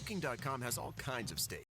Booking.com has all kinds of stays.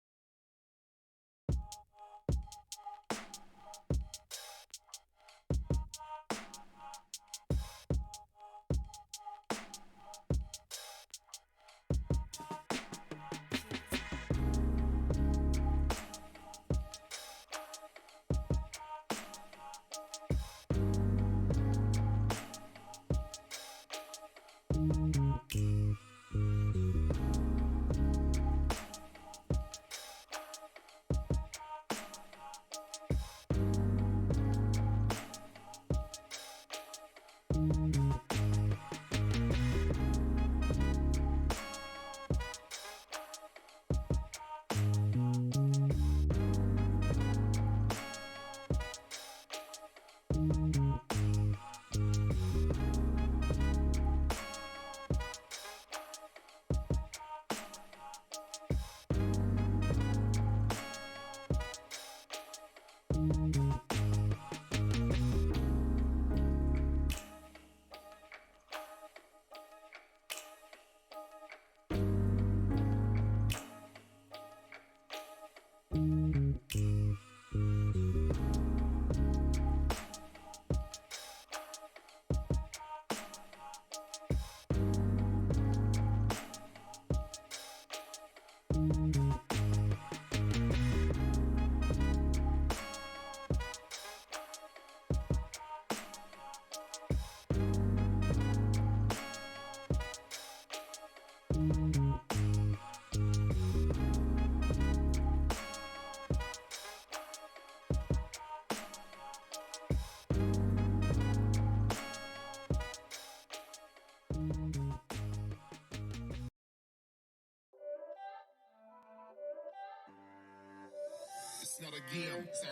It's not a game, it's a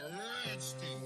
rich thing.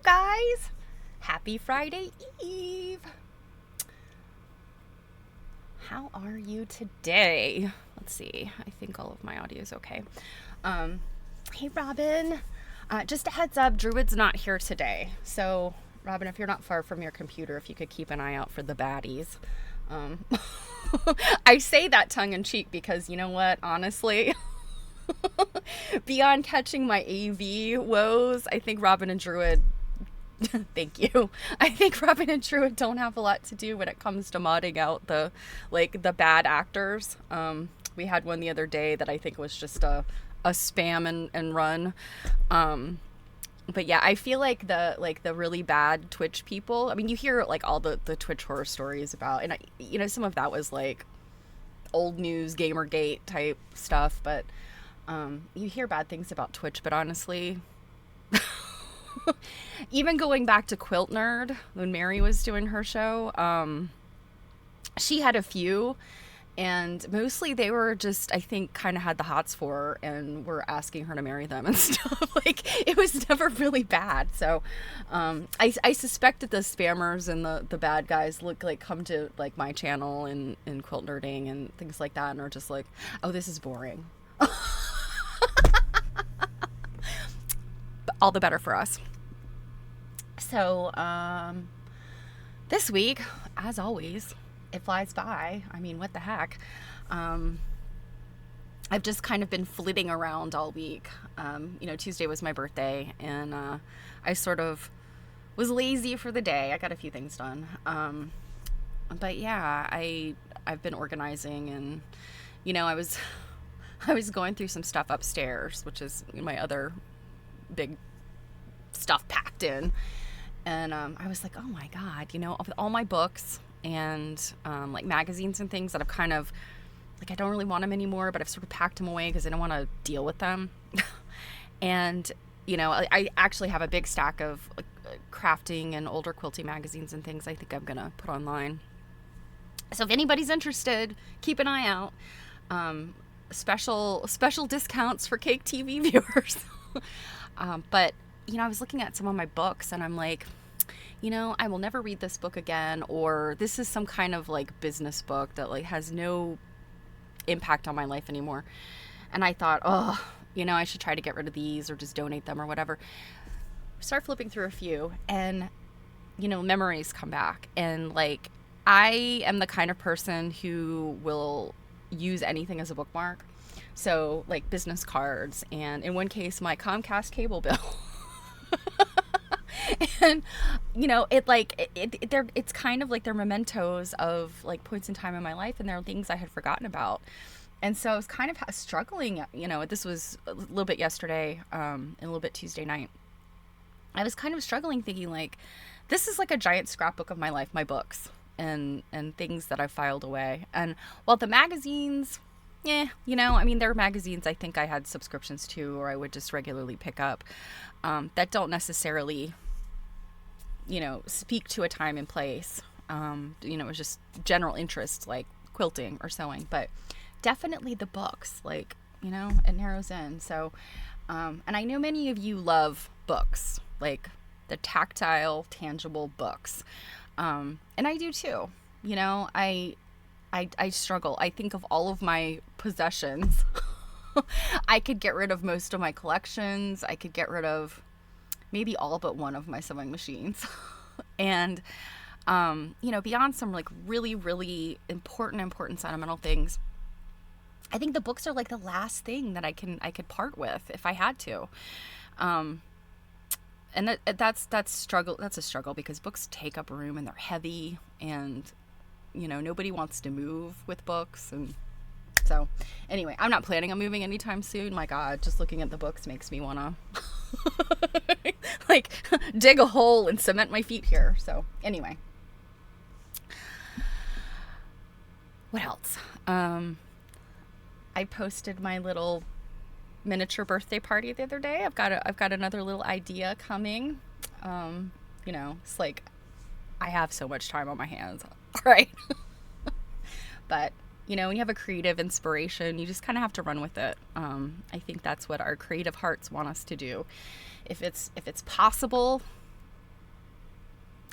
Guys, happy Friday Eve. How are you today? Let's see. I think all of my audio is okay. Hey Robin, just a heads up, Druid's not here today. So Robin, if you're not far from your computer, if you could keep an eye out for the baddies. I say that tongue in cheek because you know what, honestly, beyond catching my AV woes, I think Robin and Druid thank you. I think Robin and Druid don't have a lot to do when it comes to modding out the bad actors. We had one the other day that I think was just a spam and run. But yeah, I feel like the really bad Twitch people. I mean, you hear like all the Twitch horror stories about, and some of that was like old news, Gamergate type stuff. But you hear bad things about Twitch. But honestly, even going back to Quilt Nerd, when Mary was doing her show, she had a few, and mostly they were just, I think, kind of had the hots for her and were asking her to marry them and stuff. Like, it was never really bad. So I suspect that the spammers and the bad guys come to like my channel and Quilt Nerding and things like that and are just like, oh, this is boring. All the better for us. So this week, as always, it flies by. I mean, what the heck? I've just kind of been flitting around all week. Tuesday was my birthday, and I sort of was lazy for the day. I got a few things done. But yeah, I've been organizing, and I was going through some stuff upstairs, which is my other big stuff packed in. And I was like, oh my God, with all my books and like magazines and things that I've kind of, like, I don't really want them anymore, but I've sort of packed them away because I don't want to deal with them. And, I actually have a big stack of like, crafting and older quilting magazines and things I think I'm going to put online. So if anybody's interested, keep an eye out. Special discounts for Cake TV viewers. But, I was looking at some of my books and I'm like, I will never read this book again, or this is some kind of like business book that like has no impact on my life anymore. And I thought, I should try to get rid of these or just donate them or whatever. Start flipping through a few, and memories come back, and like I am the kind of person who will use anything as a bookmark. So like business cards, and in one case my Comcast cable bill. And it's kind of like they're mementos of like points in time in my life, and there are things I had forgotten about. And so I was kind of struggling, this was a little bit yesterday, and a little bit Tuesday night. I was kind of struggling, thinking like, this is like a giant scrapbook of my life, my books and things that I filed away. And while the magazines, there are magazines I think I had subscriptions to, or I would just regularly pick up, that don't necessarily, speak to a time and place. It was just general interest, like quilting or sewing, but definitely the books, like, it narrows in. So, and I know many of you love books, like the tactile, tangible books. And I do too. I struggle. I think of all of my possessions. I could get rid of most of my collections. I could get rid of maybe all but one of my sewing machines. And, beyond some like really, really important sentimental things, I think the books are like the last thing that I could part with if I had to. And that's a struggle because books take up room and they're heavy, and nobody wants to move with books. And so anyway, I'm not planning on moving anytime soon. My God, just looking at the books makes me want to like dig a hole and cement my feet here. So anyway, what else? I posted my little miniature birthday party the other day. I've got another little idea coming. It's like I have so much time on my hands, right? But when you have a creative inspiration, you just kind of have to run with it. I think that's what our creative hearts want us to do. If it's possible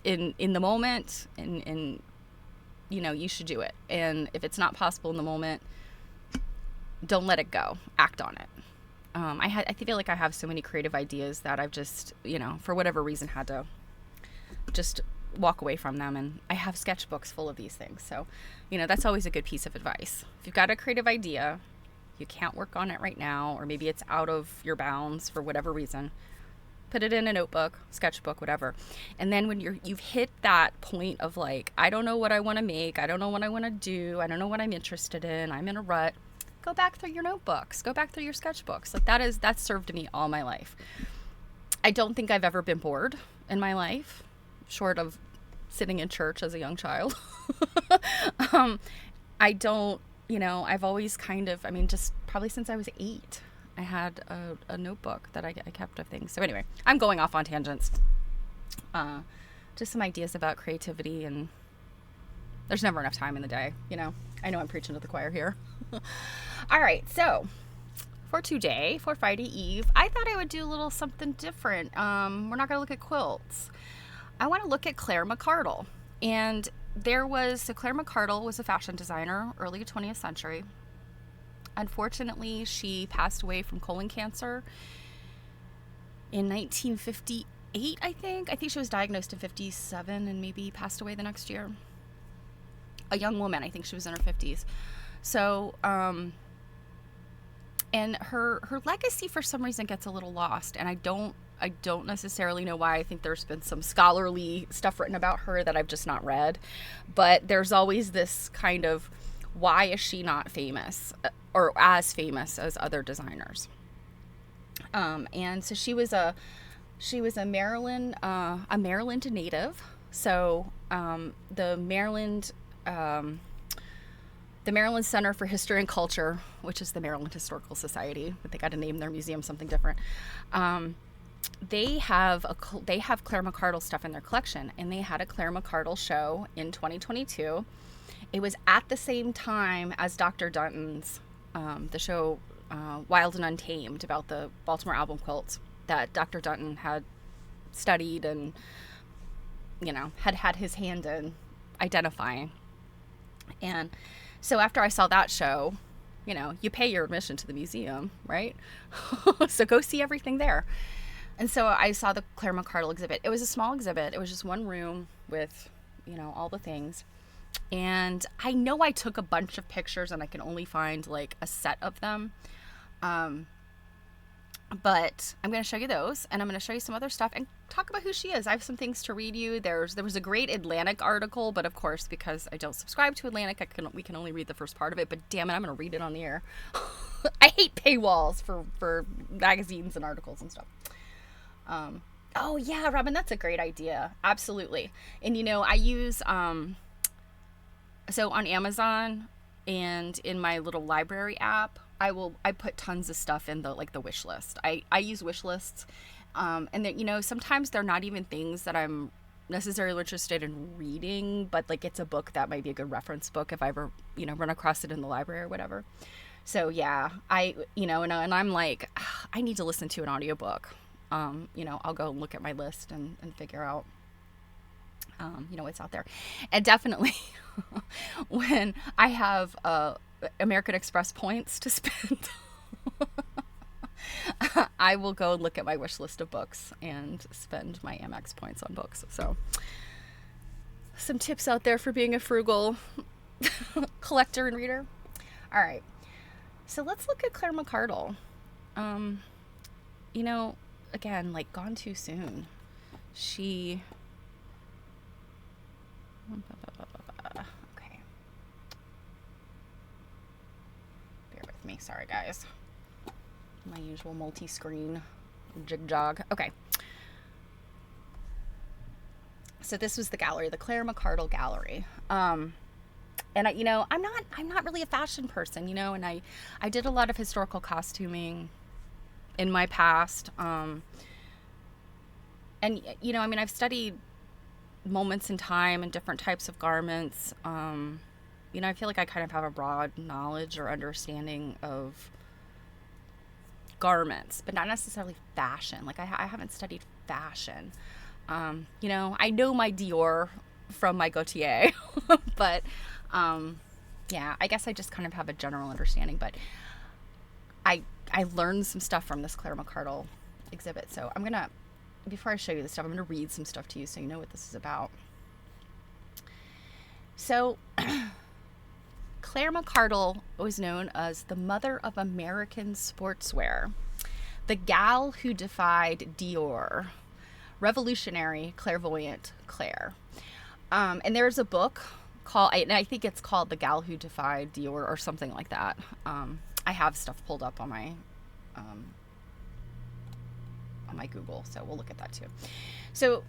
in the moment, and you should do it. And if it's not possible in the moment, don't let it go. Act on it. I feel like I have so many creative ideas that I've just, for whatever reason, had to just walk away from them. And I have sketchbooks full of these things. So, that's always a good piece of advice. If you've got a creative idea, you can't work on it right now, or maybe it's out of your bounds for whatever reason, put it in a notebook, sketchbook, whatever. And then when you've hit that point of like, I don't know what I want to make, I don't know what I want to do, I don't know what I'm interested in, I'm in a rut, go back through your notebooks, go back through your sketchbooks. Like that's served me all my life. I don't think I've ever been bored in my life, short of sitting in church as a young child. I don't, I've always kind of, just probably since I was 8, I had a notebook that I kept of things. So anyway, I'm going off on tangents. Just some ideas about creativity, and there's never enough time in the day, I know I'm preaching to the choir here. All right, so for today, for Friday Eve, I thought I would do a little something different. We're not going to look at quilts. I want to look at Claire McCardell. And Claire McCardell was a fashion designer, early 20th century. Unfortunately, she passed away from colon cancer in 1958, I think. I think she was diagnosed in 57 and maybe passed away the next year. A young woman, I think she was in her 50s. So, and her legacy for some reason gets a little lost, and I don't I don't necessarily know why. I think there's been some scholarly stuff written about her that I've just not read. But there's always this kind of, why is she not famous or as famous as other designers? And so she was a Maryland native. So the Maryland Center for History and Culture, which is the Maryland Historical Society, but they got to name their museum something different. They have Claire McCardell stuff in their collection, and they had a Claire McCardell show in 2022. It was at the same time as Dr. Dunton's, the show Wild and Untamed, about the Baltimore album quilts that Dr. Dunton had studied and, had his hand in identifying. And so after I saw that show, you pay your admission to the museum, right? So go see everything there. And so I saw the Claire McCardell exhibit. It was a small exhibit. It was just one room with, all the things. And I know I took a bunch of pictures and I can only find like a set of them. But I'm going to show you those, and I'm going to show you some other stuff and talk about who she is. I have some things to read you. There was a great Atlantic article, but of course, because I don't subscribe to Atlantic, we can only read the first part of it, but damn it, I'm going to read it on the air. I hate paywalls for magazines and articles and stuff. Oh yeah, Robin, that's a great idea. Absolutely. And I use, so on Amazon and in my little library app, I put tons of stuff in the wish list. I use wish lists, and then, sometimes they're not even things that I'm necessarily interested in reading, but it's a book that might be a good reference book if I ever, run across it in the library or whatever. So yeah, and I'm like, I need to listen to an audiobook. I'll go and look at my list and figure out, what's out there. And definitely when I have, American Express points to spend, I will go and look at my wish list of books and spend my Amex points on books. So some tips out there for being a frugal collector and reader. All right, so let's look at Claire McCardell. Again, gone too soon. She me. Sorry, guys. My usual multi-screen jig-jog. Okay. So this was the gallery, the Claire McCardell Gallery. And I'm not really a fashion person, and I did a lot of historical costuming in my past. And I've studied moments in time and different types of garments. I feel like I kind of have a broad knowledge or understanding of garments, but not necessarily fashion. I haven't studied fashion. I know my Dior from my Gautier, but yeah, I guess I just kind of have a general understanding. But I learned some stuff from this Claire McCardell exhibit. So before I show you this stuff, I'm going to read some stuff to you so you know what this is about. So Claire McCardell was known as the mother of American sportswear, the gal who defied Dior, revolutionary clairvoyant Claire. And there's a book called, and I think it's called The Gal Who Defied Dior or something like that. I have stuff pulled up on my Google, so we'll look at that too. So,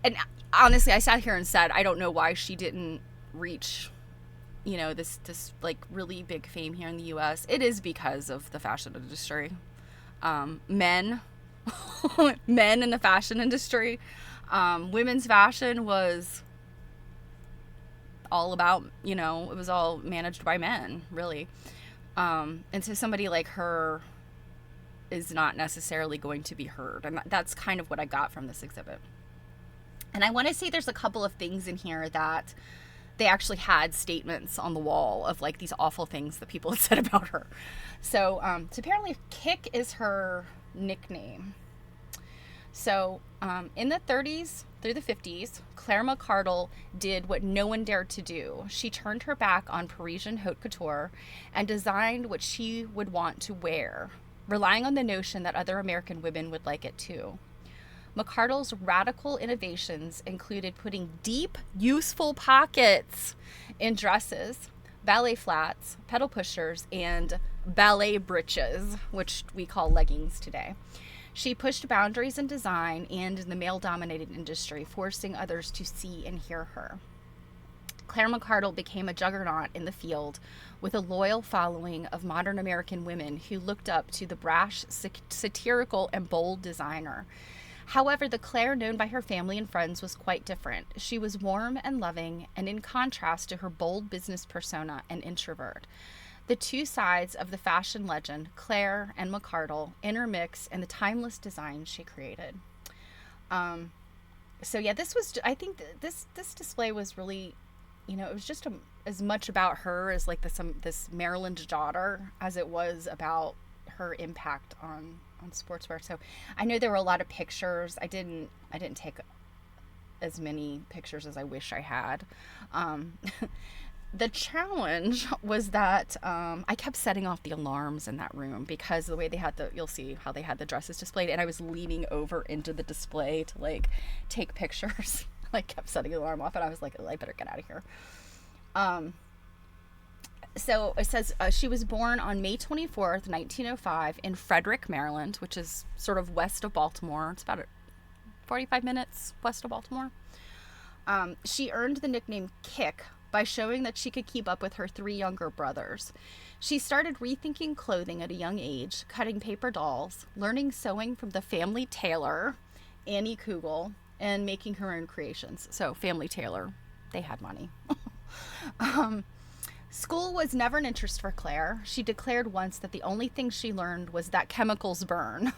and honestly, I sat here and said, I don't know why she didn't reach this really big fame here in the U.S. It is because of the fashion industry. Men in the fashion industry. Women's fashion was all about, it was all managed by men, really. And so somebody like her is not necessarily going to be heard. And that's kind of what I got from this exhibit. And I want to say there's a couple of things in here that they actually had statements on the wall of these awful things that people had said about her. So apparently Kick is her nickname. So in the 30s through the 50s, Claire McCardell did what no one dared to do. She turned her back on Parisian haute couture and designed what she would want to wear, relying on the notion that other American women would like it too. McCardell's radical innovations included putting deep, useful pockets in dresses, ballet flats, pedal pushers, and ballet breeches, which we call leggings today. She pushed boundaries in design and in the male-dominated industry, forcing others to see and hear her. Claire McCardell became a juggernaut in the field with a loyal following of modern American women who looked up to the brash, satirical, and bold designer. However, the Claire known by her family and friends was quite different. She was warm and loving, and in contrast to her bold business persona, an introvert. The two sides of the fashion legend, Claire and McCardell, intermix in the timeless design she created. So yeah, this was, I think this display was really, it was just as much about her as like this Maryland daughter as it was about her impact on sportswear. So I know there were a lot of pictures. I didn't take as many pictures as I wish I had. The challenge was that I kept setting off the alarms in that room because the way they had you'll see how they had the dresses displayed, and I was leaning over into the display to like take pictures. I kept setting the alarm off, and I was like, I better get out of here. So it says she was born on May 24th, 1905 in Frederick, Maryland, which is sort of west of Baltimore. It's about 45 minutes west of Baltimore. She earned the nickname Kick by showing that she could keep up with her 3 younger brothers. She started rethinking clothing at a young age, cutting paper dolls, learning sewing from the family tailor, Annie Kugel, and making her own creations. So family tailor, they had money. School was never an interest for Claire. She declared once that the only thing she learned was that chemicals burn.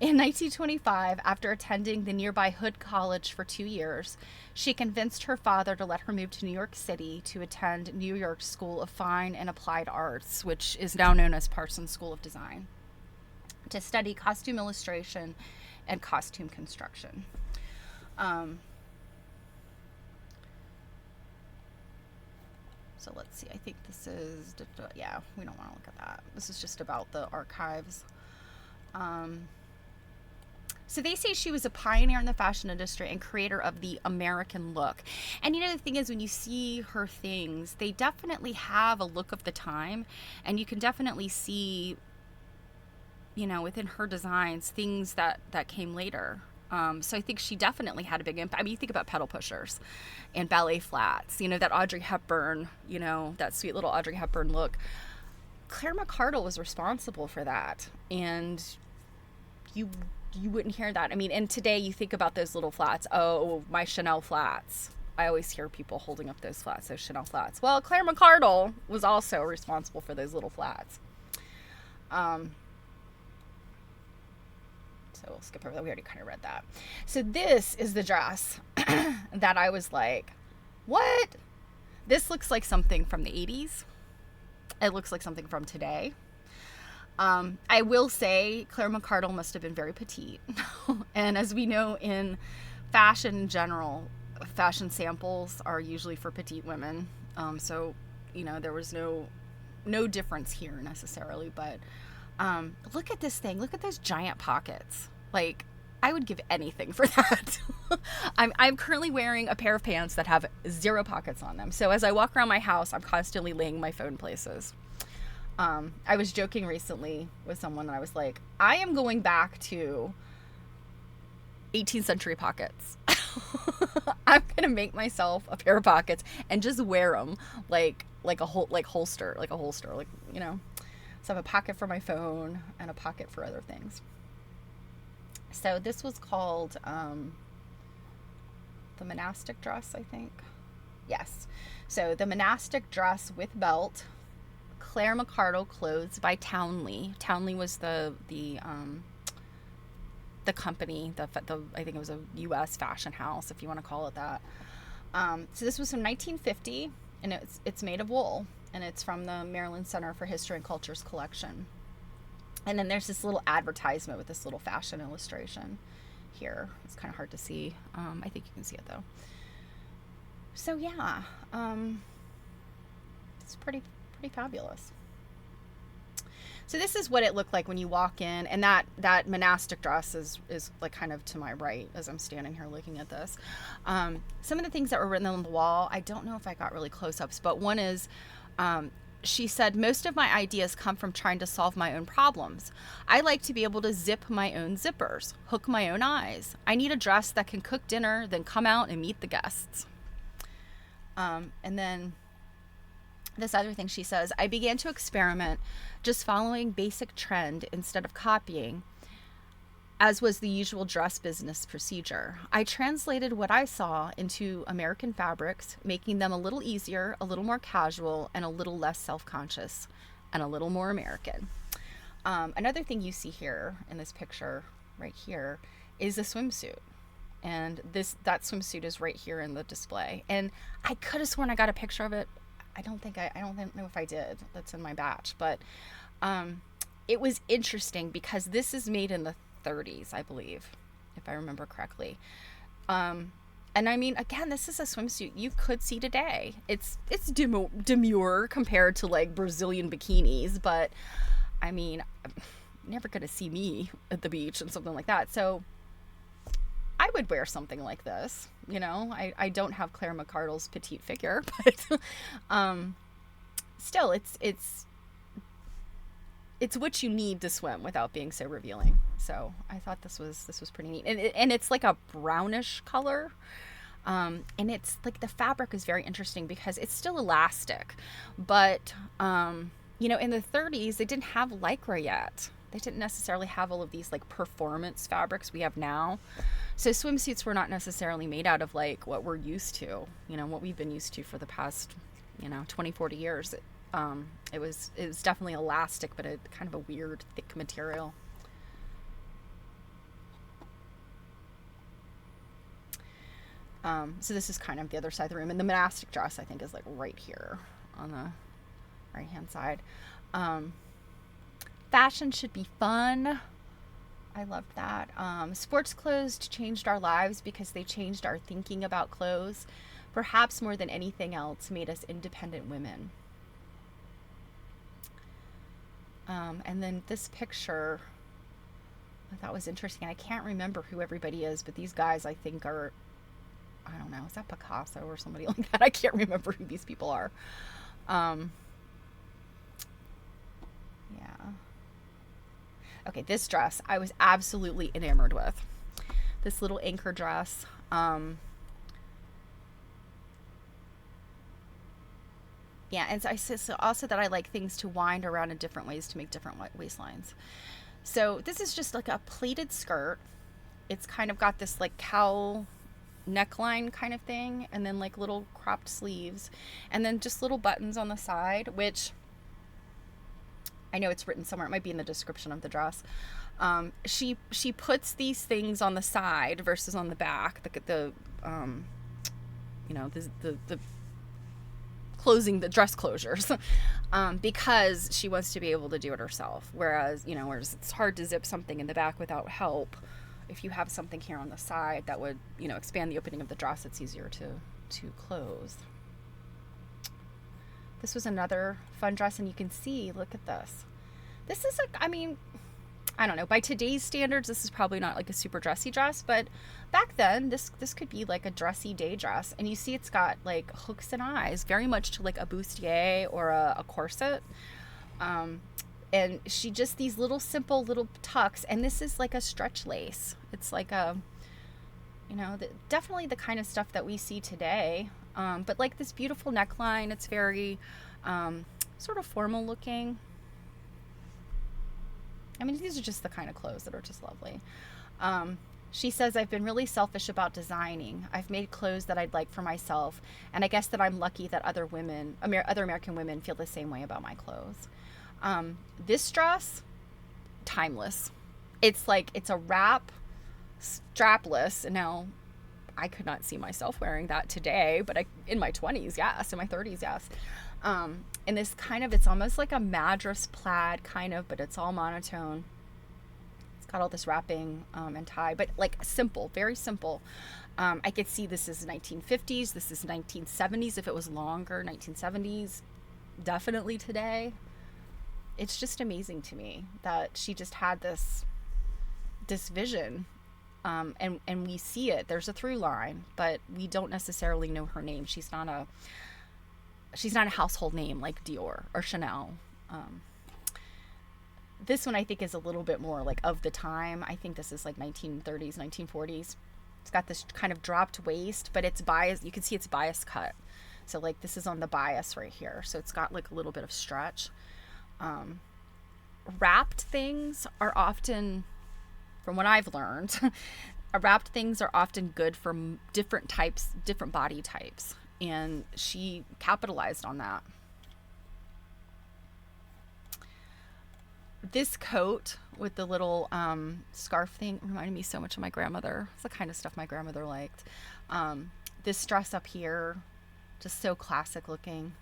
In 1925, after attending the nearby Hood College for 2 years, she convinced her father to let her move to New York City to attend New York's School of Fine and Applied Arts, which is now known as Parsons School of Design, to study costume illustration and costume construction. So let's see, I think this is, yeah, we don't want to look at that. This is just about the archives. So they say she was a pioneer in the fashion industry and creator of the American look. And the thing is, when you see her things, they definitely have a look of the time, and you can definitely see, within her designs, things that came later. So I think she definitely had a big impact. I mean, you think about pedal pushers and ballet flats, that Audrey Hepburn, that sweet little Audrey Hepburn look. Claire McCardell was responsible for that. And you wouldn't hear that. I mean, and today you think about those little flats. Oh, my Chanel flats. I always hear people holding up those flats, those Chanel flats. Well, Claire McCardell was also responsible for those little flats. So we'll skip over that. We already kind of read that. So this is the dress that I was like, what? This looks like something from the 80s. It looks like something from today. I will say Claire McCardell must have been very petite. And as we know in fashion in general, fashion samples are usually for petite women. So, there was no difference here necessarily, but look at this thing. Look at those giant pockets. Like, I would give anything for that. I'm currently wearing a pair of pants that have 0 pockets on them. So as I walk around my house, I'm constantly laying my phone places. I was joking recently with someone and I was like, I am going back to 18th century pockets. I'm going to make myself a pair of pockets and just wear them like a holster. So I have a pocket for my phone and a pocket for other things. So this was called the monastic dress, I think. Yes. So the monastic dress with belt, Claire McCardell clothes by Townley. Townley was the company, I think it was a U.S. fashion house, if you want to call it that. So this was from 1950, and it's made of wool, and it's from the Maryland Center for History and Culture's collection. And then there's this little advertisement with this little fashion illustration here. It's kind of hard to see. I think you can see it though. So yeah, it's pretty fabulous. So this is what it looked like when you walk in, and that monastic dress is like kind of to my right as I'm standing here looking at this. Some of the things that were written on the wall, I don't know if I got really close-ups, but one is, she said, most of my ideas come from trying to solve my own problems. I like to be able to zip my own zippers, hook my own eyes. I need a dress that can cook dinner, then come out and meet the guests. And then this other thing she says, I began to experiment just following basic trend instead of copying, as was the usual dress business procedure. I translated what I saw into American fabrics, making them a little easier, a little more casual, and a little less self-conscious, and a little more American. Another thing you see here in this picture right here is a swimsuit. And that swimsuit is right here in the display. And I could have sworn I got a picture of it. I don't know if I did. That's in my batch. But it was interesting because this is made in the 30s, I believe, if I remember correctly. And I mean, again, this is a swimsuit you could see today. It's demure compared to like Brazilian bikinis, but I mean, you're never gonna see me at the beach and something like that. So I would wear something like this. You know, I don't have Claire McCardell's petite figure, but still, it's what you need to swim without being so revealing. So I thought this was pretty neat, and it's like a brownish color, and it's like the fabric is very interesting because it's still elastic, but you know, in the 30s they didn't have Lycra yet. They didn't necessarily have all of these like performance fabrics we have now. So swimsuits were not necessarily made out of like what we're used to, you know, what we've been used to for the past, you know, 20, 40 years. It was definitely elastic, but a kind of a weird thick material. So this is kind of the other side of the room, and the monastic dress I think is like right here on the right hand side. Fashion should be fun. I loved that. Sports clothes changed our lives because they changed our thinking about clothes. Perhaps more than anything else, made us independent women. And then this picture I thought was interesting. I can't remember who everybody is, but these guys I think are, I don't know, is that Picasso or somebody like that? I can't remember who these people are. Yeah. Okay, this dress I was absolutely enamored with. This little anchor dress. Yeah, and so I said also that I like things to wind around in different ways to make different waistlines. So this is just like a pleated skirt. It's kind of got this like cowl neckline kind of thing, and then like little cropped sleeves, and then just little buttons on the side, which I know it's written somewhere. It might be in the description of the dress. She puts these things on the side versus on the back. The closing the dress closures, because she wants to be able to do it herself. Whereas it's hard to zip something in the back without help. If you have something here on the side that would, expand the opening of the dress, it's easier to close. This was another fun dress, and you can see, look at this. This is I don't know, by today's standards, this is probably not like a super dressy dress, but back then, this could be like a dressy day dress. And you see it's got like hooks and eyes, very much to like a bustier or a corset. And she just, these little simple little tucks, and this is like a stretch lace. It's like a, definitely the kind of stuff that we see today. But like this beautiful neckline, it's very sort of formal looking. These are just the kind of clothes that are just lovely. She says, I've been really selfish about designing. I've made clothes that I'd like for myself, and I guess that I'm lucky that other American women feel the same way about my clothes. This dress, timeless. It's a wrap, strapless. And now I could not see myself wearing that today, but in my 20s, yes. In my 30s, yes. And this kind of, it's almost like a madras plaid kind of, but it's all monotone. It's got all this wrapping and tie, but like simple, very simple. I could see this is 1950s. This is 1970s if it was longer. 1970s, definitely today. it's just amazing to me that she just had this vision. And we see it. There's a through line, but we don't necessarily know her name. She's not a household name like Dior or Chanel. This one I think is a little bit more like of the time. I think this is like 1930s, 1940s. It's got this kind of dropped waist, but it's bias. You can see it's bias cut. So like this is on the bias right here. So it's got like a little bit of stretch. Wrapped things are often, from what I've learned, wrapped things are often good for different body types. And she capitalized on that. This coat with the little scarf thing reminded me so much of my grandmother. It's the kind of stuff my grandmother liked. This dress up here, just so classic looking.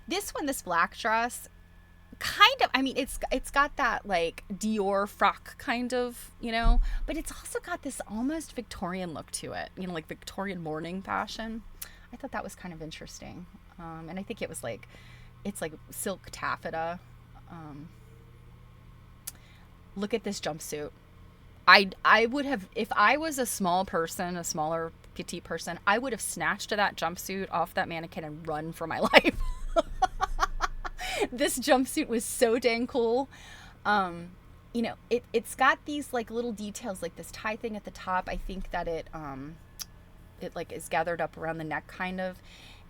This black dress, kind of, I mean, it's got that like Dior frock kind of, but it's also got this almost Victorian look to it, like Victorian morning fashion. I thought that was kind of interesting. And I think it's like silk taffeta. Look at this jumpsuit. I would have, if I was a smaller petite person, I would have snatched that jumpsuit off that mannequin and run for my life. This jumpsuit was so dang cool. It's got these like little details, like this tie thing at the top. I think that it like is gathered up around the neck kind of,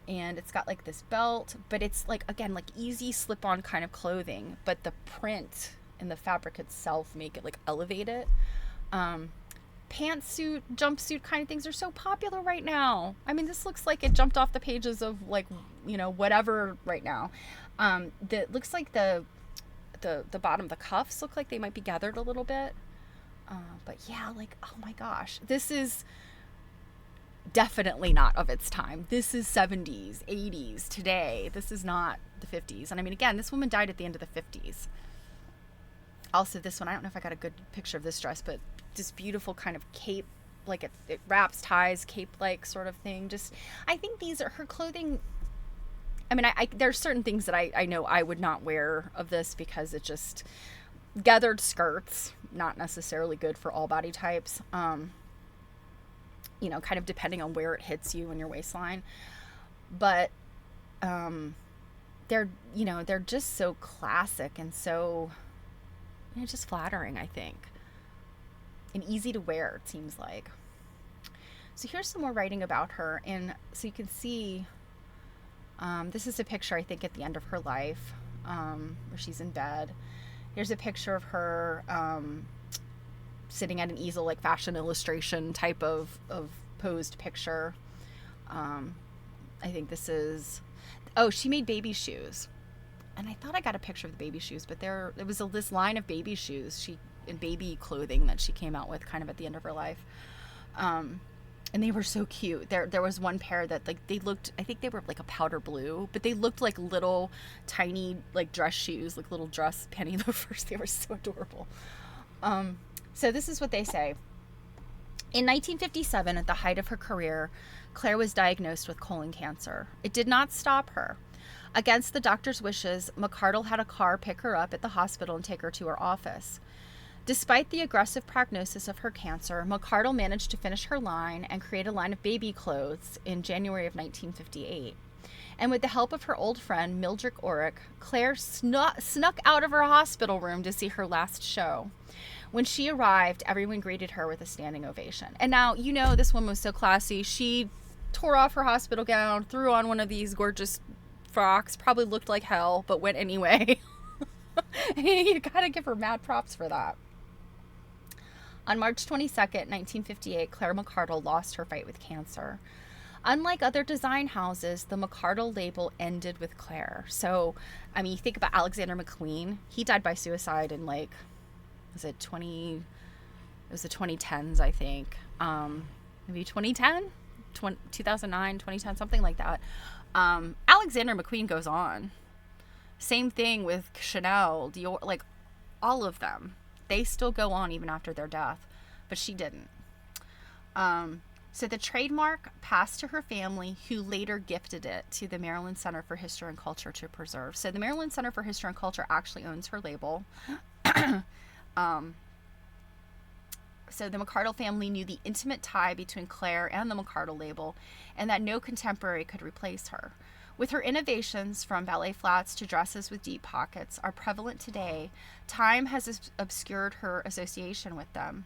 and it's got like this belt, but it's like, again, like easy slip on kind of clothing, but the print and the fabric itself make it like elevate it. Pantsuit, jumpsuit kind of things are so popular right now. I mean, this looks like it jumped off the pages of like, whatever right now. That looks like the bottom of the cuffs look like they might be gathered a little bit. But yeah, like, oh my gosh, this is definitely not of its time. This is 70s, 80s, today. This is not the 50s. And I mean, again, this woman died at the end of the 50s. Also, this one, I don't know if I got a good picture of this dress, but this beautiful kind of cape, like it wraps, ties, cape-like sort of thing. Just, I think these are her clothing. I mean, there's certain things that I know I would not wear of this because it just, gathered skirts, not necessarily good for all body types. Kind of depending on where it hits you in your waistline. But they're just so classic and so, just flattering, I think. And easy to wear, it seems like. So here's some more writing about her. And so you can see, this is a picture, I think, at the end of her life, where she's in bed. Here's a picture of her sitting at an easel, like fashion illustration type of posed picture. I think this is, she made baby shoes. And I thought I got a picture of the baby shoes, but there was this line of baby shoes and baby clothing that she came out with kind of at the end of her life. And they were so cute. There was one pair that like they looked, I think they were like a powder blue, but they looked like little tiny like dress shoes, like little dress penny loafers. They were so adorable. So this is what they say. In 1957, at the height of her career, Claire was diagnosed with colon cancer. It did not stop her. Against the doctor's wishes, McCardell had a car pick her up at the hospital and take her to her office. Despite the aggressive prognosis of her cancer, McCardell managed to finish her line and create a line of baby clothes in January of 1958. And with the help of her old friend, Mildred Orrick, Claire snuck out of her hospital room to see her last show. When she arrived, everyone greeted her with a standing ovation. And now, this woman was so classy. She tore off her hospital gown, threw on one of these gorgeous frocks, probably looked like hell, but went anyway. You gotta give her mad props for that. On March 22nd, 1958, Claire McCardell lost her fight with cancer. Unlike other design houses, the McCardell label ended with Claire. So, I mean, you think about Alexander McQueen. He died by suicide in like, it was the 2010s, I think. Maybe 2010? 2009, 2010, something like that. Alexander McQueen goes on. Same thing with Chanel, Dior, like all of them. They still go on even after their death, but she didn't. So the trademark passed to her family, who later gifted it to the Maryland Center for History and Culture to preserve. So the Maryland Center for History and Culture actually owns her label. So the McCardell family knew the intimate tie between Claire and the McCardell label, and that no contemporary could replace her. With her innovations, from ballet flats to dresses with deep pockets, are prevalent today, time has obscured her association with them.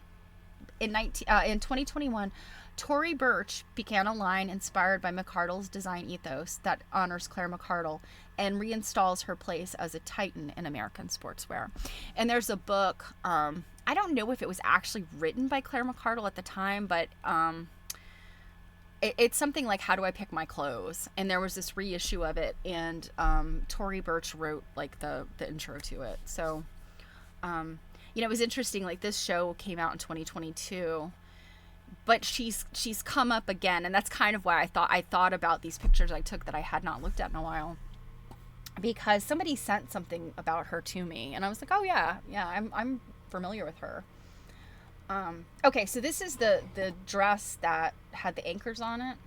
In 2021, Tory Burch began a line inspired by McCardell's design ethos that honors Claire McCardell and reinstalls her place as a titan in American sportswear. And there's a book, I don't know if it was actually written by Claire McCardell at the time, but it's something like How Do I Pick My Clothes? And there was this reissue of it, and Tory Burch wrote like the intro to it. So, it was interesting. Like, this show came out in 2022. But she's come up again, and that's kind of why I thought about these pictures I took that I had not looked at in a while, because somebody sent something about her to me, and I was like, oh yeah, I'm familiar with her. Okay, so this is the dress that had the anchors on it.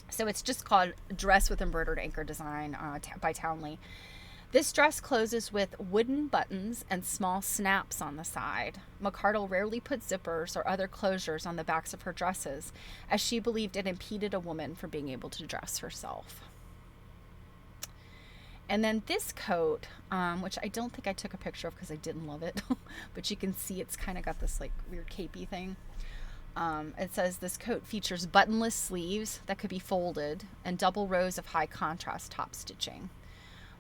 So it's just called Dress with Embroidered Anchor Design by Townley. This dress closes with wooden buttons and small snaps on the side. McCardell rarely put zippers or other closures on the backs of her dresses, as she believed it impeded a woman from being able to dress herself. And then this coat, which I don't think I took a picture of because I didn't love it, but you can see it's kind of got this like weird capey thing. It says this coat features buttonless sleeves that could be folded and double rows of high contrast top stitching.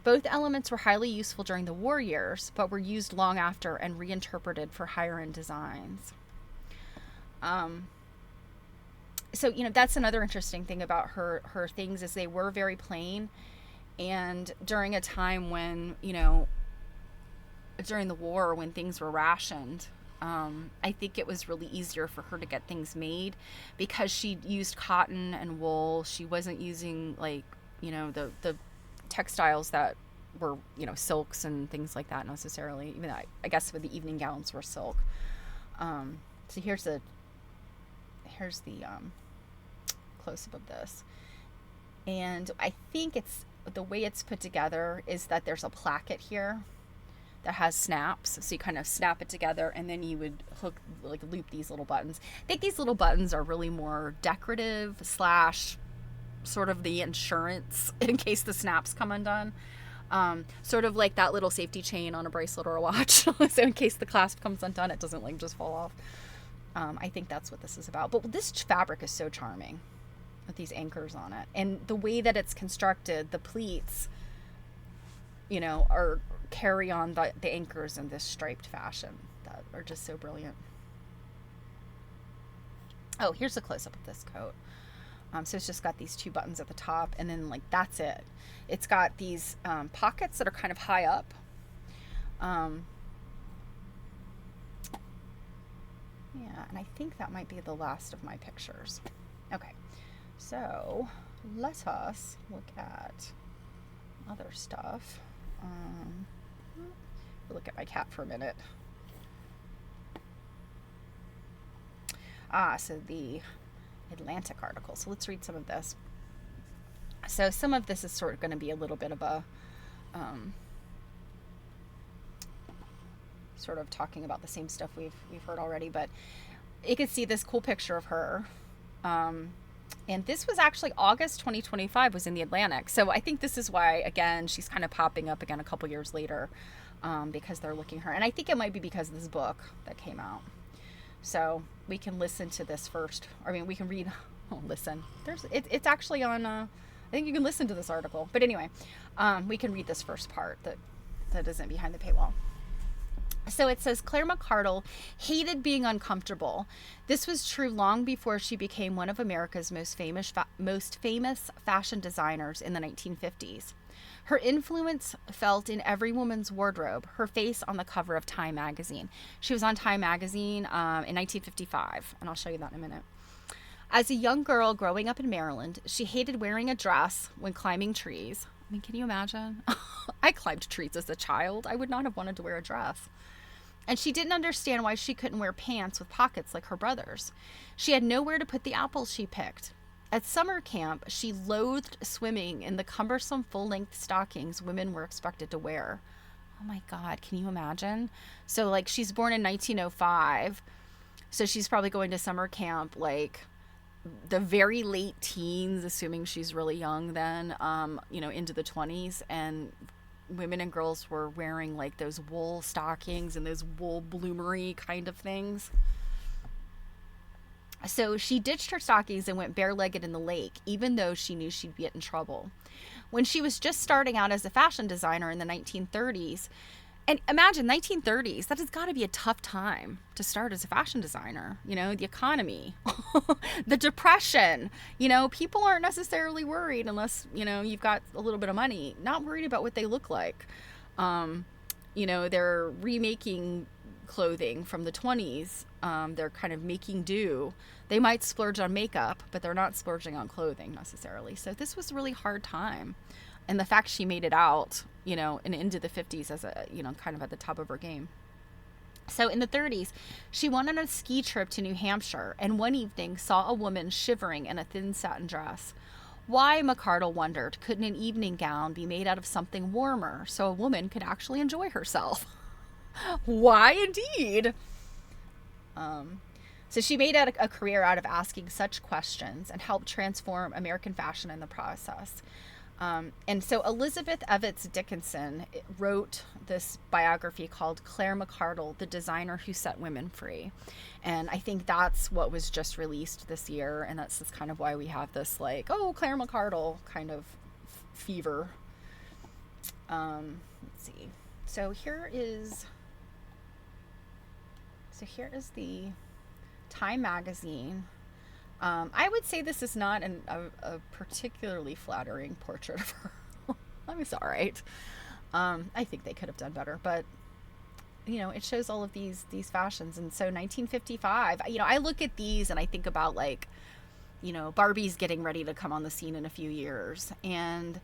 Both elements were highly useful during the war years, but were used long after and reinterpreted for higher-end designs. So, that's another interesting thing about her things, is they were very plain. And during a time when, during the war, when things were rationed, I think it was really easier for her to get things made because she used cotton and wool. She wasn't using, like, the textiles that were, silks and things like that necessarily. Even I guess with the evening gowns were silk. So here's the close-up of this. And I think the way it's put together is that there's a placket here that has snaps. So you kind of snap it together, and then you would loop these little buttons. I think these little buttons are really more decorative / sort of the insurance in case the snaps come undone. Sort of like that little safety chain on a bracelet or a watch. So in case the clasp comes undone, it doesn't just fall off. I think that's what this is about. But this fabric is so charming with these anchors on it. And the way that it's constructed, the pleats, are carry on the anchors in this striped fashion that are just so brilliant. Oh, here's a close-up of this coat. So it's just got these 2 buttons at the top, and then that's it. It's got these pockets that are kind of high up. Yeah, and I think that might be the last of my pictures. Okay, so let us look at other stuff. Look at my cat for a minute. So the Atlantic article. So let's read some of this. So some of this is sort of going to be a little bit of a sort of talking about the same stuff we've heard already, but you can see this cool picture of her. And this was actually August 2025 was in the Atlantic. So I think this is why, again, she's kind of popping up again a couple years later, because they're looking her. And I think it might be because of this book that came out. So we can listen to this first. I mean, we can read, listen. It's actually on, I think you can listen to this article. But anyway, we can read this first part that isn't behind the paywall. So it says, Claire McCardell hated being uncomfortable. This was true long before she became one of America's most famous fashion designers in the 1950s. Her influence felt in every woman's wardrobe, her face on the cover of Time magazine. She was on Time magazine in 1955, and I'll show you that in a minute. As a young girl growing up in Maryland, she hated wearing a dress when climbing trees. I mean, can you imagine? I climbed trees as a child. I would not have wanted to wear a dress. And she didn't understand why she couldn't wear pants with pockets like her brothers. She had nowhere to put the apples she picked. At summer camp, she loathed swimming in the cumbersome full-length stockings women were expected to wear. Oh my God, can you imagine? So, like, she's born in 1905, so she's probably going to summer camp, like, the very late teens, assuming she's really young then, into the 20s, and women and girls were wearing like those wool stockings and those wool bloomery kind of things. So she ditched her stockings and went bare-legged in the lake, even though she knew she'd get in trouble. When she was just starting out as a fashion designer in the 1930s, and imagine 1930s, that has got to be a tough time to start as a fashion designer. The economy, the depression, people aren't necessarily worried unless, you've got a little bit of money, not worried about what they look like. They're remaking clothing from the 20s. They're kind of making do. They might splurge on makeup, but they're not splurging on clothing necessarily. So this was a really hard time. And the fact she made it out, and into the 50s as a, kind of at the top of her game. So in the 30s, she went on a ski trip to New Hampshire and one evening saw a woman shivering in a thin satin dress. Why, McCardell wondered, couldn't an evening gown be made out of something warmer so a woman could actually enjoy herself? Why indeed? So she made a career out of asking such questions and helped transform American fashion in the process. And so Elizabeth Evans Dickinson wrote this biography called Claire McCardell, the Designer Who Set Women Free. And I think that's what was just released this year. And that's kind of why we have this like, oh, Claire McCardell kind of fever. Let's see. So here is the Time magazine. I would say this is not a particularly flattering portrait of her. I mean, it's all right. I think they could have done better, but it shows all of these fashions. And so 1955, I look at these and I think about like, Barbie's getting ready to come on the scene in a few years. And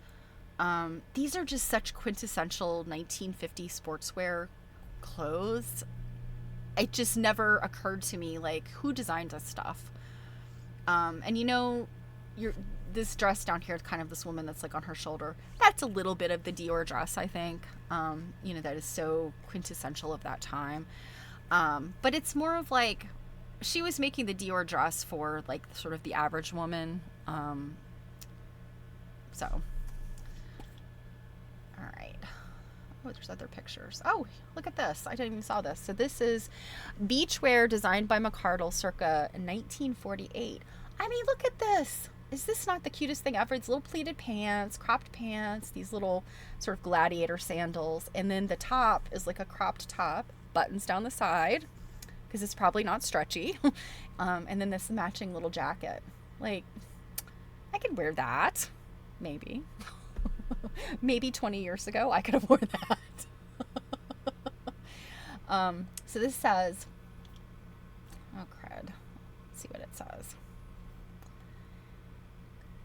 these are just such quintessential 1950 sportswear clothes. It just never occurred to me, like, who designed this stuff? And this dress down here is kind of this woman that's like on her shoulder. That's a little bit of the Dior dress, I think. That is so quintessential of that time. But it's more of like, she was making the Dior dress for like sort of the average woman. So, all right. Oh, there's other pictures. Oh, look at this. I didn't even saw this. So this is beachwear designed by McCardell circa 1948. I mean, look at this. Is this not the cutest thing ever? It's little pleated pants, cropped pants, these little sort of gladiator sandals. And then the top is like a cropped top, buttons down the side, because it's probably not stretchy. And then this matching little jacket. Like, I could wear that. Maybe. Maybe 20 years ago, I could have worn that. So this says, oh crud, let's see what it says.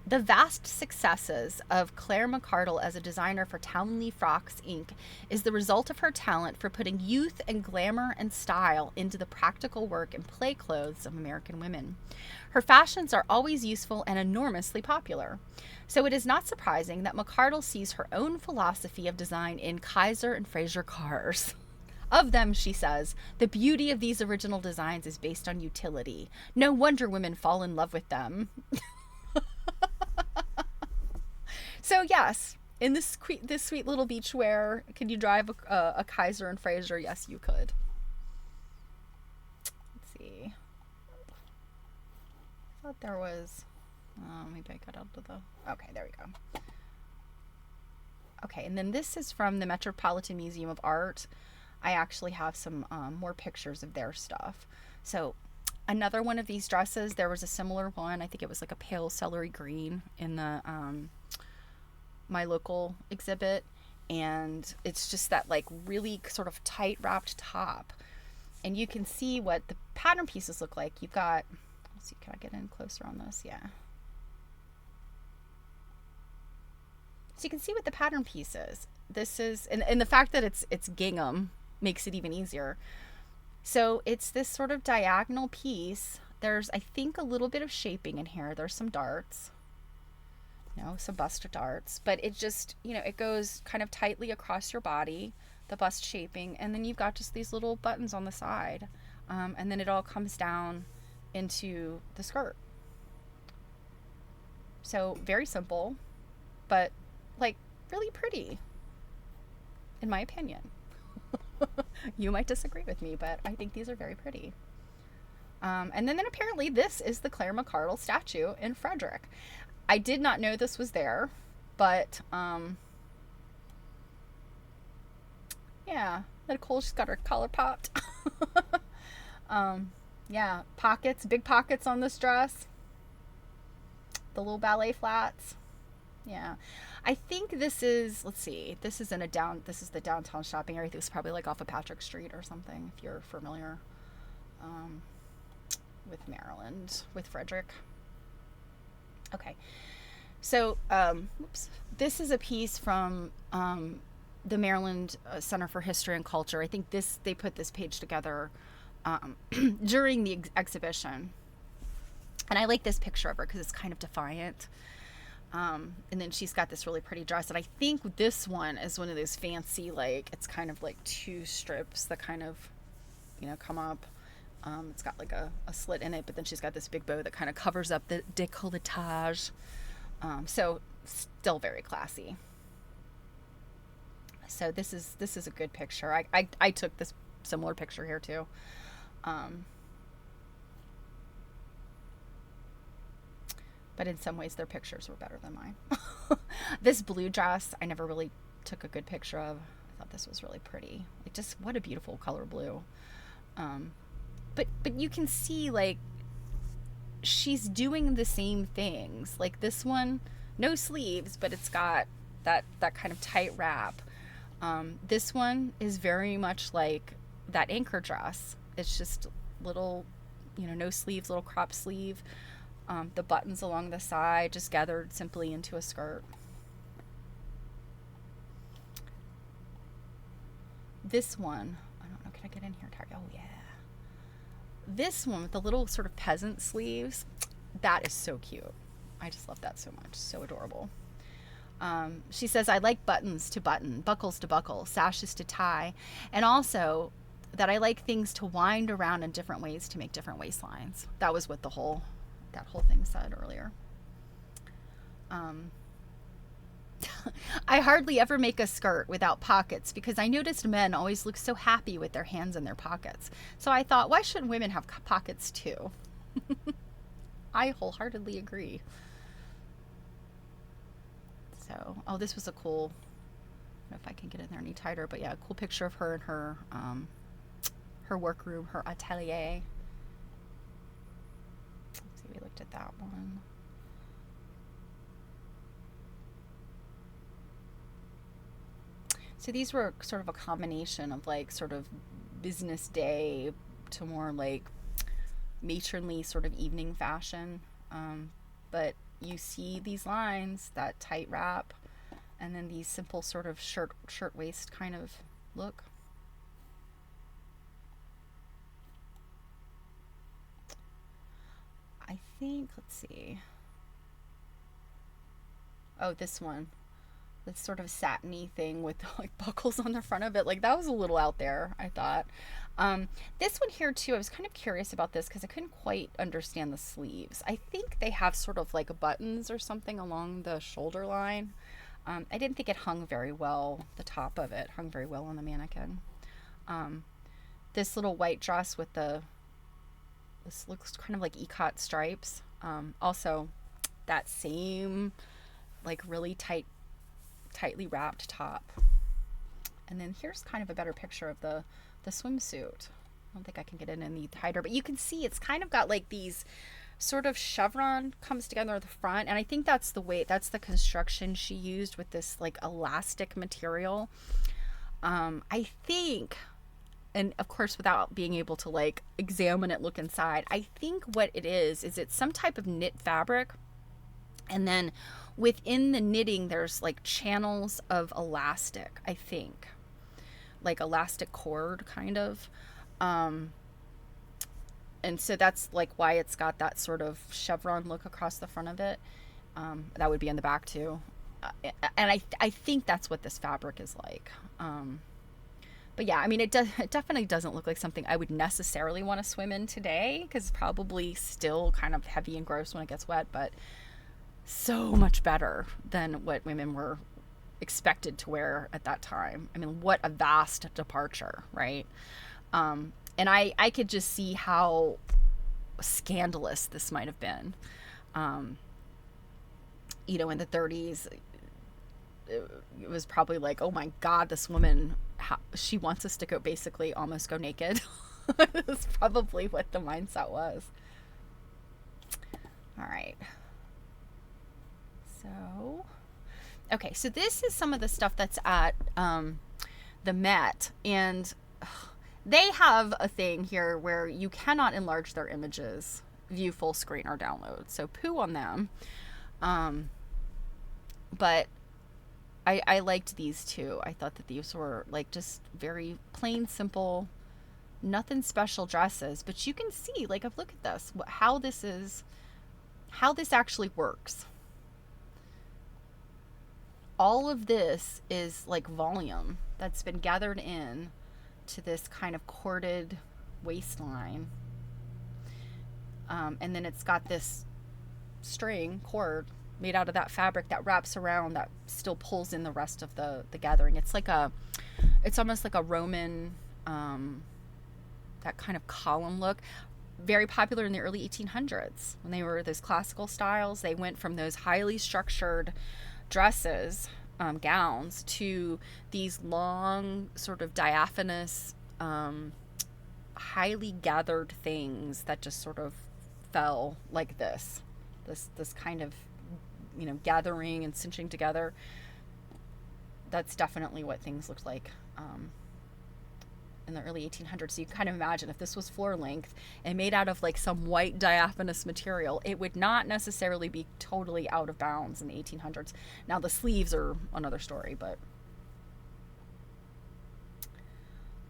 The vast successes of Claire McCardell as a designer for Townley Frocks, Inc. is the result of her talent for putting youth and glamour and style into the practical work and play clothes of American women. Her fashions are always useful and enormously popular. So it is not surprising that McCardell sees her own philosophy of design in Kaiser and Fraser cars. Of them, she says, the beauty of these original designs is based on utility. No wonder women fall in love with them. So yes, in this sweet little beachwear, can you drive a Kaiser and Fraser? Yes, you could. Let's see. I thought there was. Maybe I got out of the. Okay, there we go. Okay, and then this is from the Metropolitan Museum of Art. I actually have some more pictures of their stuff. So another one of these dresses, there was a similar one. I think it was like a pale celery green in the my local exhibit, and it's just that like really sort of tight wrapped top, and you can see what the pattern pieces look like. You've got, let's see, can I get in closer on this? Yeah. So you can see what the pattern piece is. This is, and the fact that it's gingham, makes it even easier. So it's this sort of diagonal piece. There's, I think, a little bit of shaping in here. There's some darts, some bust darts, but it just, it goes kind of tightly across your body, the bust shaping, and then you've got just these little buttons on the side, and then it all comes down into the skirt. So very simple, but like really pretty, in my opinion. You might disagree with me, but I think these are very pretty. And then apparently this is the Claire McCardell statue in Frederick. I did not know this was there, but yeah, Nicole, she's got her collar popped. Yeah, pockets, big pockets on this dress. The little ballet flats. Yeah. I think this is, let's see, this is the downtown shopping area. This is probably like off of Patrick Street or something, if you're familiar with Maryland, with Frederick. Okay. So, this is a piece from the Maryland Center for History and Culture. I think they put this page together during the exhibition. And I like this picture of her because it's kind of defiant. And then she's got this really pretty dress. And I think this one is one of those fancy, like, it's kind of like two strips that kind of, come up. It's got like a slit in it, but then she's got this big bow that kind of covers up the décolletage. So still very classy. So this is a good picture. I took this similar picture here too. But in some ways their pictures were better than mine. This blue dress I never really took a good picture of. I thought this was really pretty. Like, just what a beautiful color blue. But you can see, like, she's doing the same things. Like this one, no sleeves, but it's got that kind of tight wrap. This one is very much like that anchor dress. It's just little, no sleeves, little crop sleeve. The buttons along the side just gathered simply into a skirt. This one, I don't know, can I get in here? Oh yeah. This one with the little sort of peasant sleeves, that is so cute. I just love that so much. So adorable. She says, I like buttons to button, buckles to buckle, sashes to tie, and also that I like things to wind around in different ways to make different waistlines. That was what that whole thing said earlier. I hardly ever make a skirt without pockets because I noticed men always look so happy with their hands in their pockets. So I thought, why shouldn't women have pockets too? I wholeheartedly agree. So, this was a cool, I don't know if I can get in there any tighter, but yeah, a cool picture of her in her workroom, her atelier. Let's see, we looked at that one. So these were sort of a combination of like sort of business day to more like matronly sort of evening fashion. But you see these lines, that tight wrap, and then these simple sort of shirt waist kind of look. I think, let's see. Oh, this one. This sort of satiny thing with like buckles on the front of it. Like, that was a little out there, I thought. This one here too, I was kind of curious about this because I couldn't quite understand the sleeves. I think they have sort of like buttons or something along the shoulder line. I didn't think it hung very well. The top of it hung very well on the mannequin. This little white dress with this looks kind of like ikat stripes. Also that same like really tightly wrapped top. And then here's kind of a better picture of the swimsuit. I don't think I can get in any tighter, but you can see it's kind of got like these sort of chevron comes together at the front, and I think that's the construction she used with this like elastic material. I think, and of course without being able to like examine it, look inside, I think what it is it's some type of knit fabric, and then within the knitting there's like channels of elastic, I think, like elastic cord kind of. And so that's like why it's got that sort of chevron look across the front of it. That would be in the back too. And I think that's what this fabric is like. But yeah, I mean, it definitely doesn't look like something I would necessarily want to swim in today, because it's probably still kind of heavy and gross when it gets wet, but so much better than what women were expected to wear at that time. I mean, what a vast departure, right? And I could just see how scandalous this might have been. You know, in the 30s, it was probably like, oh my God, this woman, she wants us to go basically almost go naked. That's probably what the mindset was. All right. So, okay, so this is some of the stuff that's at the Met, and they have a thing here where you cannot enlarge their images, view full screen, or download. So poo on them. But I liked these too. I thought that these were like just very plain, simple, nothing special dresses. But you can see, like, look at this, how this actually works. All of this is like volume that's been gathered in to this kind of corded waistline. And then it's got this cord made out of that fabric that wraps around, that still pulls in the rest of the gathering. It's almost like a Roman, that kind of column look. Very popular in the early 1800s when they were those classical styles. They went from those highly structured dresses, gowns, to these long, sort of diaphanous, highly gathered things that just sort of fell like this kind of, you know, gathering and cinching together. That's definitely what things looked like in the early 1800s. So you can kind of imagine if this was floor length and made out of like some white diaphanous material, it would not necessarily be totally out of bounds in the 1800s. Now the sleeves are another story, but.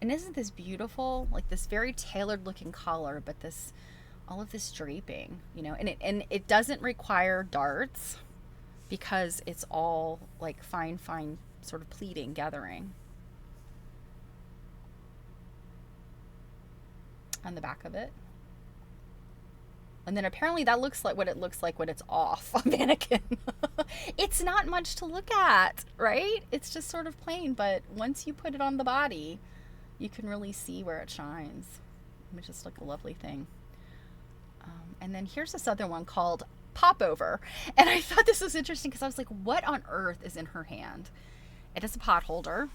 And isn't this beautiful? Like this very tailored looking collar, but all of this draping, you know, and it doesn't require darts, because it's all like fine sort of pleating gathering on the back of it. And then apparently that looks like what it looks like when it's off a mannequin. It's not much to look at, right? It's just sort of plain, but once you put it on the body, you can really see where it shines, which is like a lovely thing. And then here's this other one called Popover. And I thought this was interesting because I was like, what on earth is in her hand? It is a pot holder.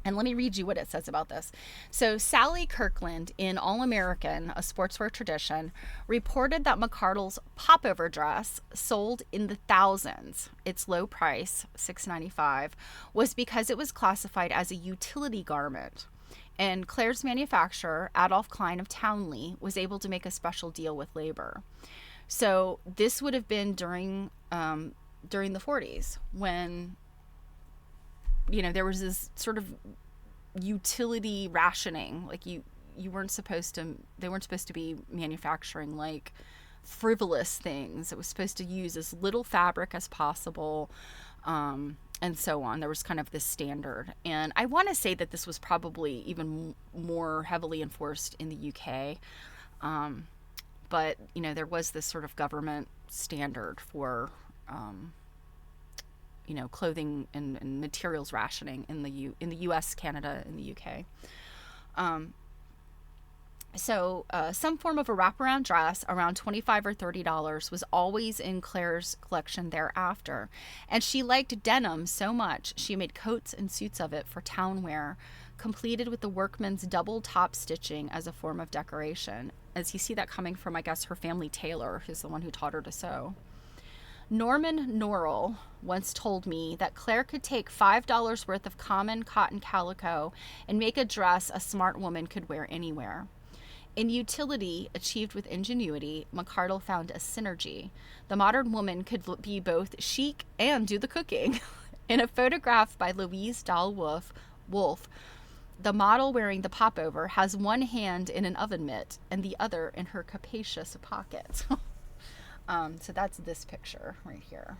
And let me read you what it says about this. So Sally Kirkland in All American, a sportswear tradition, reported that McCardell's popover dress sold in the thousands. Its low price, $6.95, was because it was classified as a utility garment. And Claire's manufacturer, Adolph Klein of Townley, was able to make a special deal with labor. So this would have been during the 40s, when, you know, there was this sort of utility rationing. Like they weren't supposed to be manufacturing like frivolous things. It was supposed to use as little fabric as possible, and so on. There was kind of this standard. And I want to say that this was probably even more heavily enforced in the UK. But, you know, there was this sort of government standard for, you know, clothing and materials rationing in the US, Canada, and the UK. So some form of a wraparound dress around $25 or $30 was always in Claire's collection thereafter. And she liked denim so much, she made coats and suits of it for town wear, completed with the workman's double top stitching as a form of decoration. As you see that coming from, I guess, her family tailor, who's the one who taught her to sew. Norman Norrell once told me that Claire could take $5 worth of common cotton calico and make a dress a smart woman could wear anywhere. In utility, achieved with ingenuity, McCardell found a synergy. The modern woman could be both chic and do the cooking. In a photograph by Louise Dahl Wolfe, The model wearing the popover has one hand in an oven mitt and the other in her capacious pocket. So that's this picture right here.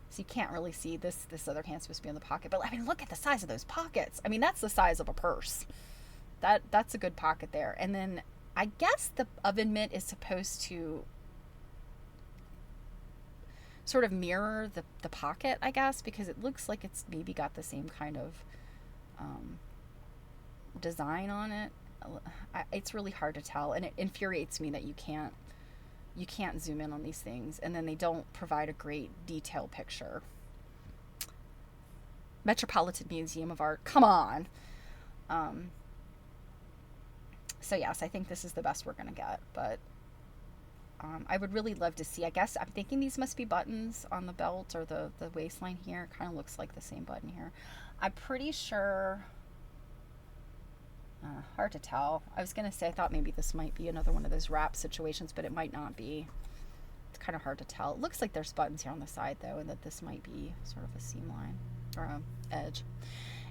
So you can't really see this other hand's supposed to be in the pocket. But I mean, look at the size of those pockets. I mean, that's the size of a purse. That's a good pocket there. And then I guess the oven mitt is supposed to sort of mirror the pocket, I guess, because it looks like it's maybe got the same kind of design on it. It's really hard to tell, and it infuriates me that you can't zoom in on these things, and then they don't provide a great detail picture. Metropolitan Museum of Art, come on. So yes, I think this is the best we're gonna get, but I would really love to see, I guess I'm thinking these must be buttons on the belt or the waistline here. It kind of looks like the same button here. I'm pretty sure, hard to tell. I was gonna say I thought maybe this might be another one of those wrap situations, but it might not be. It's kind of hard to tell. It looks like there's buttons here on the side though, and that this might be sort of a seam line or a edge.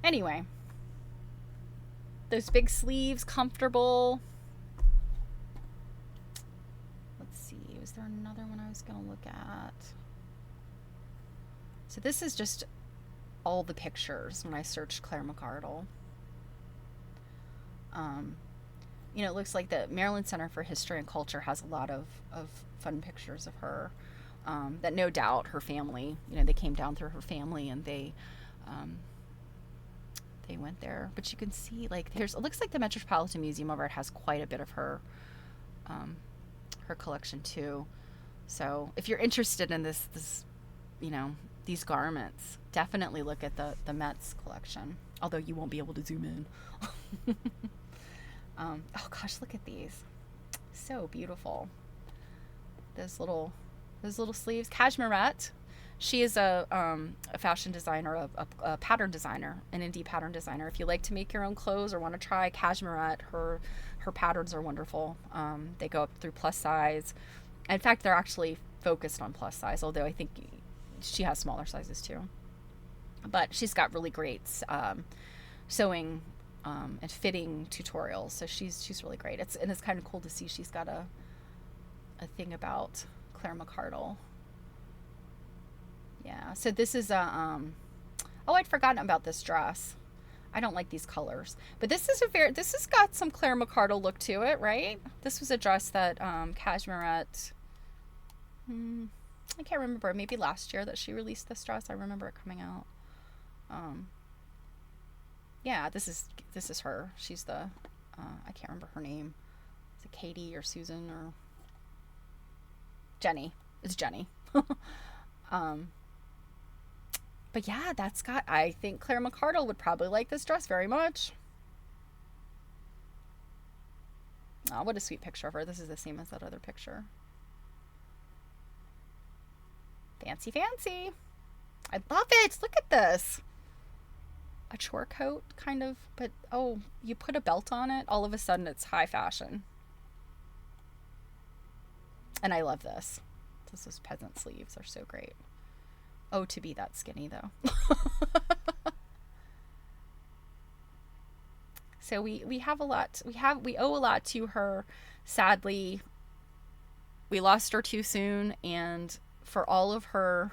Anyway, those big sleeves, comfortable. Let's see, was there another one I was gonna look at? So this is just all the pictures when I searched Claire McCardell. You know, it looks like the Maryland Center for History and Culture has a lot of fun pictures of her. That no doubt her family, you know, they came down through her family and they went there. But you can see, like, it looks like the Metropolitan Museum of Art has quite a bit of her collection too. So if you're interested in this, you know, these garments, definitely look at the Met's collection. Although you won't be able to zoom in. Oh gosh, look at these. So beautiful. Those little sleeves. Cashmerette. She is a fashion designer, a pattern designer, an indie pattern designer. If you like to make your own clothes or want to try Cashmerette, her patterns are wonderful. They go up through plus size. In fact, they're actually focused on plus size, although I think she has smaller sizes too. But she's got really great sewing and fitting tutorials, so she's really great. It's kind of cool to see she's got a thing about Claire McCardell. Yeah, so this is oh, I'd forgotten about this dress. I don't like these colors, but this has got some Claire McCardell look to it, right? This was a dress that Cashmerette, I can't remember, maybe last year that she released this dress. I remember it coming out. Yeah, this is her. She's the I can't remember her name. Is it Katie or Susan or Jenny? It's Jenny. But yeah, I think Claire McCardell would probably like this dress very much. Oh, what a sweet picture of her. This is the same as that other picture. Fancy, fancy. I love it. Look at this. A chore coat, kind of, but oh, you put a belt on it, all of a sudden it's high fashion. And I love this. Those peasant sleeves are so great. Oh, to be that skinny though. So we have a lot. We owe a lot to her. Sadly, we lost her too soon, and for all of her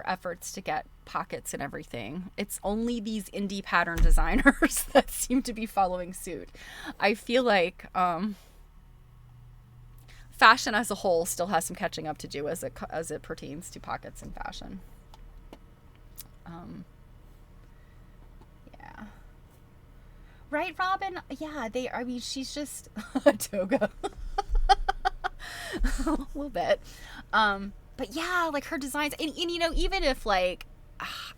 efforts to get pockets and everything, it's only these indie pattern designers that seem to be following suit. I feel like fashion as a whole still has some catching up to do as it pertains to pockets and fashion. Yeah. Right, Robin? Yeah, I mean, she's just a toga. A little bit. But yeah, like her designs, and you know, even if like,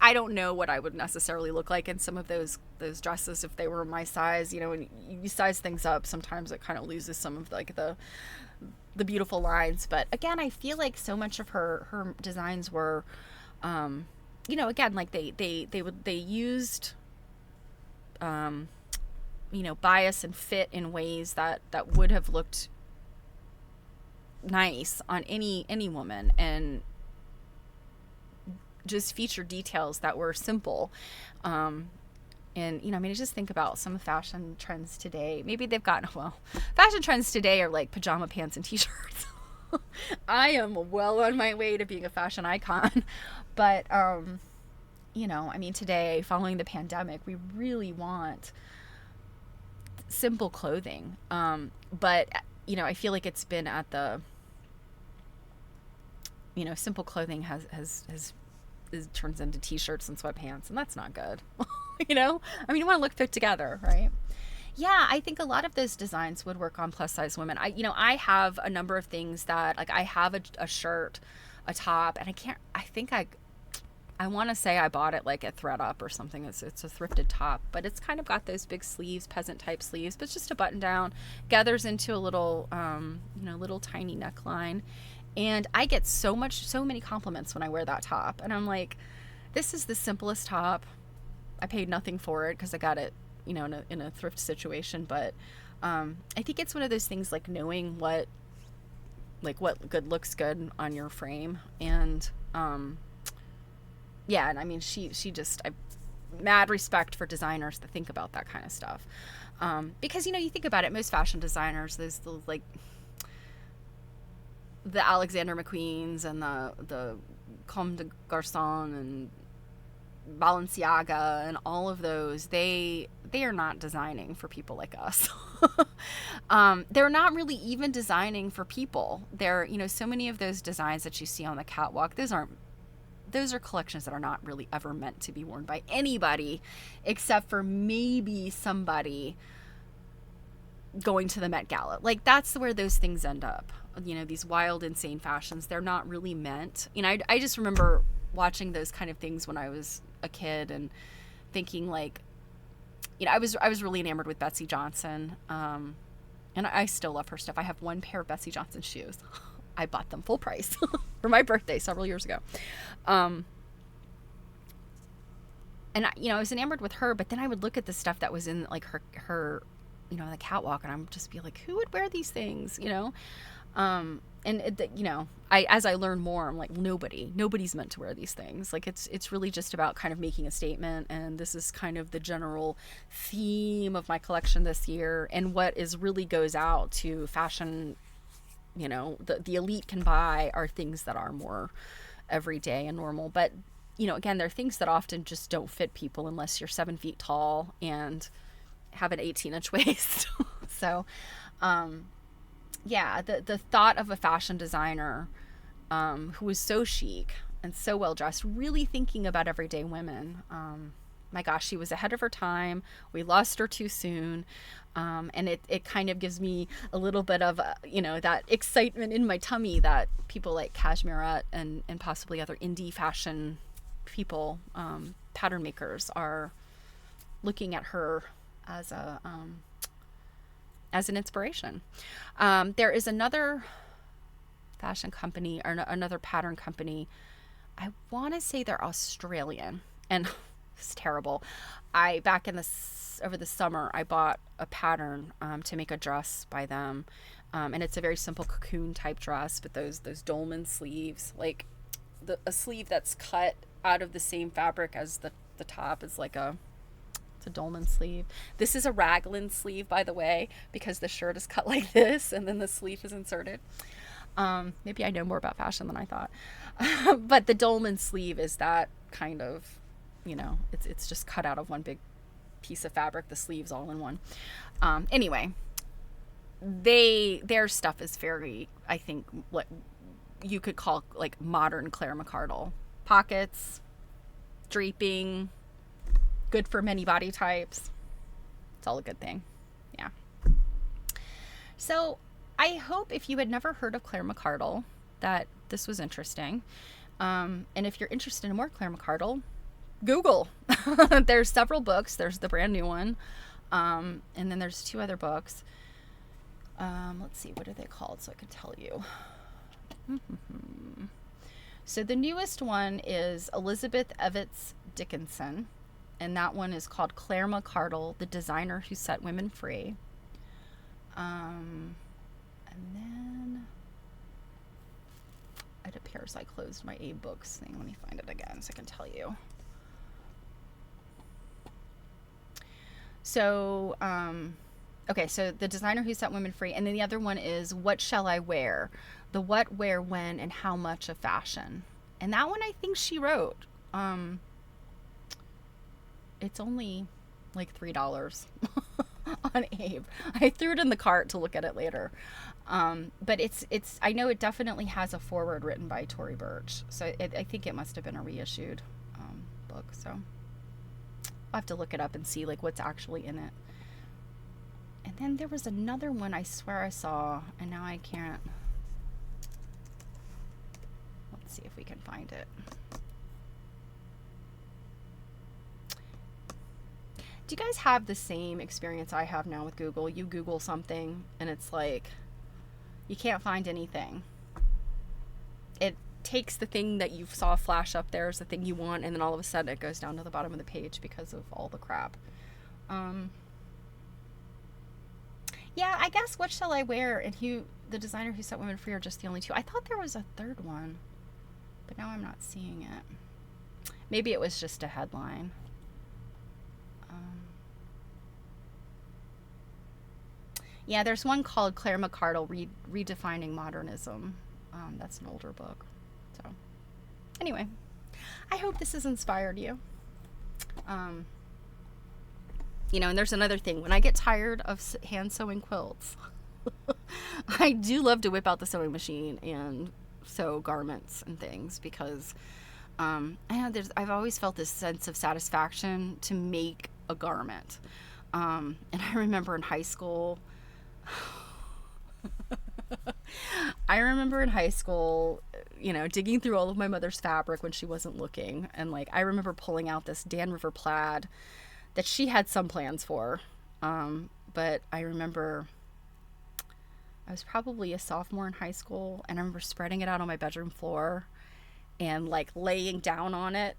I don't know what I would necessarily look like in some of those dresses if they were my size, you know, and you size things up, sometimes it kind of loses some of like the beautiful lines. But again, I feel like so much of her designs were, you know, again, like they used, you know, bias and fit in ways that would have looked nice on any woman, and just feature details that were simple, And, you know, I mean, I just think about some fashion trends today. Maybe they've gotten, well, fashion trends today are like pajama pants and t-shirts. I am well on my way to being a fashion icon. But, you know, I mean, today, following the pandemic, we really want simple clothing. But, you know, I feel like it's been at the, you know, simple clothing turns into t-shirts and sweatpants, and that's not good. You know, I mean, you want to look fit together, right? Yeah, I think a lot of those designs would work on plus size women. I have a number of things that, like, I have a shirt, a top, and I want to say I bought it like at ThredUp or something. It's a thrifted top, but it's kind of got those big sleeves, peasant type sleeves, but it's just a button down, gathers into a little, little tiny neckline. And I get so many compliments when I wear that top. And I'm like, this is the simplest top. I paid nothing for it because I got it, you know, in a thrift situation. But I think it's one of those things, like knowing what good looks good on your frame. And yeah, and I mean, she just, I mad respect for designers that think about that kind of stuff. Because, you know, you think about it, most fashion designers, there's the, like, the Alexander McQueens and the Comme des Garçons and Balenciaga and all of those, they are not designing for people like us. They're not really even designing for people. They're, you know, so many of those designs that you see on the catwalk, those are collections that are not really ever meant to be worn by anybody except for maybe somebody going to the Met Gala. Like, that's where those things end up. You know, these wild, insane fashions, they're not really meant. You know, I just remember watching those kind of things when I was a kid and thinking, like, you know, I was really enamored with Betsy Johnson. And I still love her stuff. I have one pair of Betsy Johnson shoes. I bought them full price for my birthday several years ago. And I was enamored with her, but then I would look at the stuff that was in, like, her, you know, the catwalk, and I'm just be like, who would wear these things, you know? You know, as I learn more, I'm like, nobody's meant to wear these things. Like, it's really just about kind of making a statement. And this is kind of the general theme of my collection this year. And what is really goes out to fashion, you know, the elite can buy are things that are more everyday and normal. But, you know, again, they're things that often just don't fit people unless you're 7 feet tall and have an 18-inch waist. So, yeah, the thought of a fashion designer who was so chic and so well dressed, really thinking about everyday women. My gosh, she was ahead of her time. We lost her too soon. And it kind of gives me a little bit of, you know, that excitement in my tummy that people like Cashmere and possibly other indie fashion people, pattern makers, are looking at her as an inspiration. There is another fashion company, or another pattern company. I want to say they're Australian, and it's terrible. Over the summer, I bought a pattern to make a dress by them, and it's a very simple cocoon type dress, but those dolman sleeves, like a sleeve that's cut out of the same fabric as the top is like a dolman sleeve. This is a raglan sleeve, by the way, because the shirt is cut like this and then the sleeve is inserted. Maybe I know more about fashion than I thought. But the dolman sleeve is that kind of, you know, it's just cut out of one big piece of fabric, the sleeves all in one. Anyway, their stuff is very, I think, what you could call like modern Claire McCardell. Pockets, draping, good for many body types. It's all a good thing. Yeah. So I hope, if you had never heard of Claire McCardell, that this was interesting. And if you're interested in more Claire McCardell, Google. There's several books. There's the brand new one. And then there's 2 other books. Let's see, what are they called so I can tell you. So the newest one is Elizabeth Evans Dickinson, and that one is called Claire McCardell, the Designer Who Set Women Free. And then it appears I closed my A-Books thing. Let me find it again so I can tell you. So, okay, so The Designer Who Set Women Free. And then the other one is What Shall I Wear? The What, Where, When, and How Much of Fashion. And that one I think she wrote. It's only like $3 on Abe. I threw it in the cart to look at it later. But it's I know it definitely has a foreword written by Tory Burch. So I think it must have been a reissued book. So I'll have to look it up and see like what's actually in it. And then there was another one I swear I saw, and now I can't. Let's see if we can find it. Do you guys have the same experience I have now with Google? You Google something and it's like you can't find anything. It takes the thing that you saw flash up there as the thing you want, and then all of a sudden it goes down to the bottom of the page because of all the crap. Yeah, I guess What Shall I Wear and The Designer Who Set Women Free are just the only two. I thought there was a third one, but now I'm not seeing it. Maybe it was just a headline. Yeah, there's one called Claire McCardell, Redefining Modernism. That's an older book. So, anyway, I hope this has inspired you. You know, and there's another thing. When I get tired of hand sewing quilts, I do love to whip out the sewing machine and sew garments and things because I know I've always felt this sense of satisfaction to make a garment. And I remember in high school, you know, digging through all of my mother's fabric when she wasn't looking. And like, I remember pulling out this Dan River plaid that she had some plans for. But I remember I was probably a sophomore in high school, and I remember spreading it out on my bedroom floor and like laying down on it,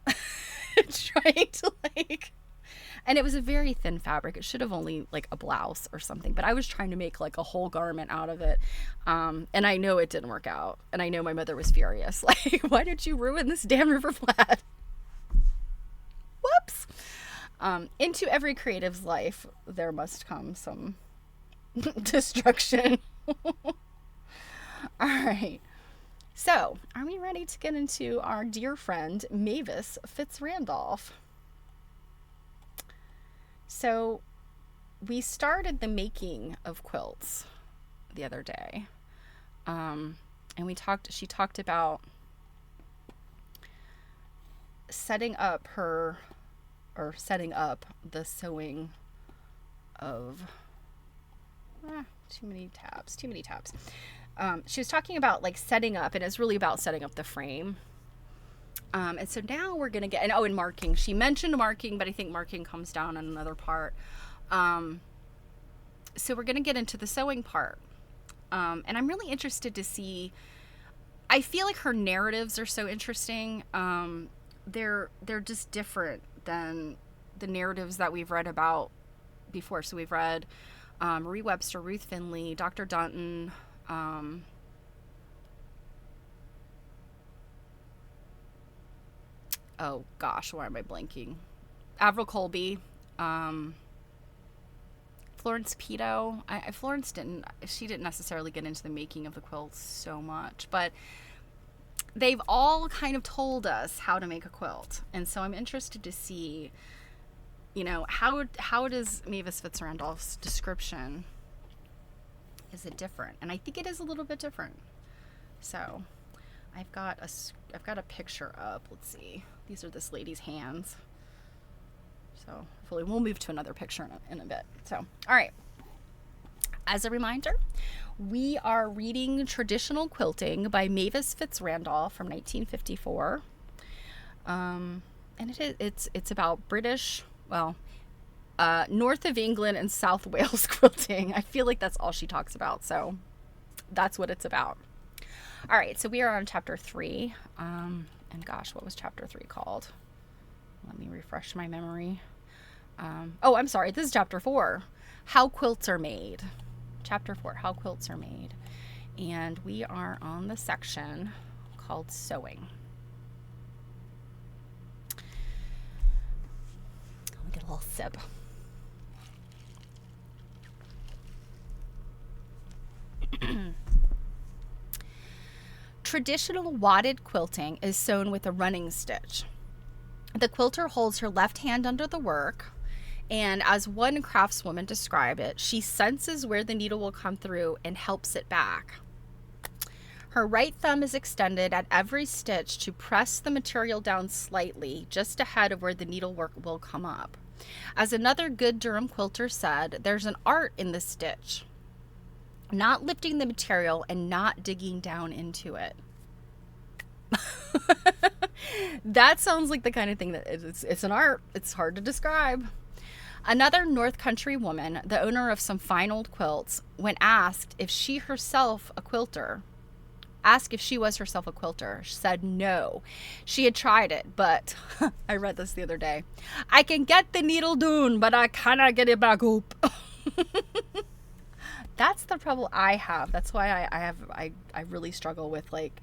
trying to like, and it was a very thin fabric. It should have only like a blouse or something, but I was trying to make like a whole garment out of it. And I know it didn't work out. And I know my mother was furious. Like, why did you ruin this damn river plaid? Whoops. Into every creative's life, there must come some destruction. All right. So, are we ready to get into our dear friend, Mavis Fitz-Randolph? So we started the making of quilts the other day. And she talked about setting up the sewing of, too many tabs. She was talking about like setting up, and it's really about setting up the frame. And so now we're going to get, and marking. She mentioned marking, but I think marking comes down on another part. So we're going to get into the sewing part. And I'm really interested to see, I feel like her narratives are so interesting. They're just different than the narratives that we've read about before. So we've read Marie Webster, Ruth Finley, Dr. Dunton, oh gosh, why am I blanking? Avril Colby, Florence Pito. Florence didn't necessarily get into the making of the quilts so much, but they've all kind of told us how to make a quilt. And so I'm interested to see, you know, how does Mavis Fitz-Randolph's description, is it different? And I think it is a little bit different. So I've got a picture up. Let's see. These are this lady's hands. So hopefully we'll move to another picture in a bit. So, all right. As a reminder, we are reading Traditional Quilting by Mavis Fitz-Randolph from 1954. And it's about British, north of England and South Wales quilting. I feel like that's all she talks about. So that's what it's about. All right, so we are on chapter 3. And gosh, what was chapter 3 called? Let me refresh my memory. I'm sorry, this is chapter 4. How Quilts Are Made. Chapter 4, How Quilts Are Made. And we are on the section called Sewing. Let me get a little sip. Traditional wadded quilting is sewn with a running stitch. The quilter holds her left hand under the work, and as one craftswoman described it, she senses where the needle will come through and helps it back. Her right thumb is extended at every stitch to press the material down slightly, just ahead of where the needlework will come up. As another good Durham quilter said, there's an art in the stitch, not lifting the material and not digging down into it. That sounds like the kind of thing that it's an art. It's hard to describe. Another North Country woman, the owner of some fine old quilts, when asked if she was herself a quilter, she said no. She had tried it, but I read this the other day. I can get the needle down, but I cannot get it back up. That's the trouble I have. That's why I really struggle with like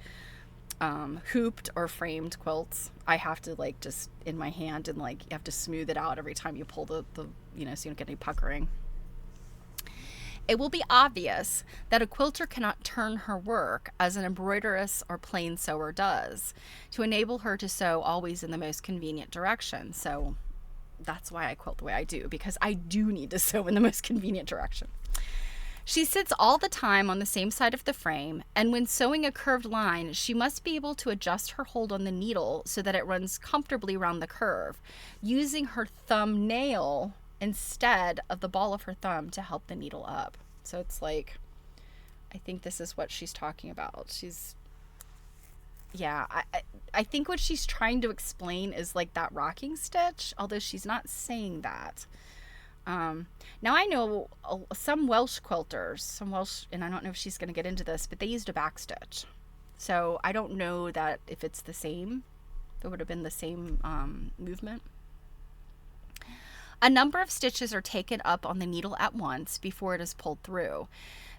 hooped or framed quilts. I have to like just in my hand and like you have to smooth it out every time you pull the so you don't get any puckering. It will be obvious that a quilter cannot turn her work as an embroideress or plain sewer does to enable her to sew always in the most convenient direction. So that's why I quilt the way I do, because I do need to sew in the most convenient direction. She sits all the time on the same side of the frame, and when sewing a curved line, she must be able to adjust her hold on the needle so that it runs comfortably around the curve, using her thumbnail instead of the ball of her thumb to help the needle up. So it's like, I think this is what she's talking about. I think what she's trying to explain is like that rocking stitch, although she's not saying that. Now I know some Welsh quilters, and I don't know if she's going to get into this, but they used a back stitch. So I don't know that if it's the same, it would have been the same movement. A number of stitches are taken up on the needle at once before it is pulled through.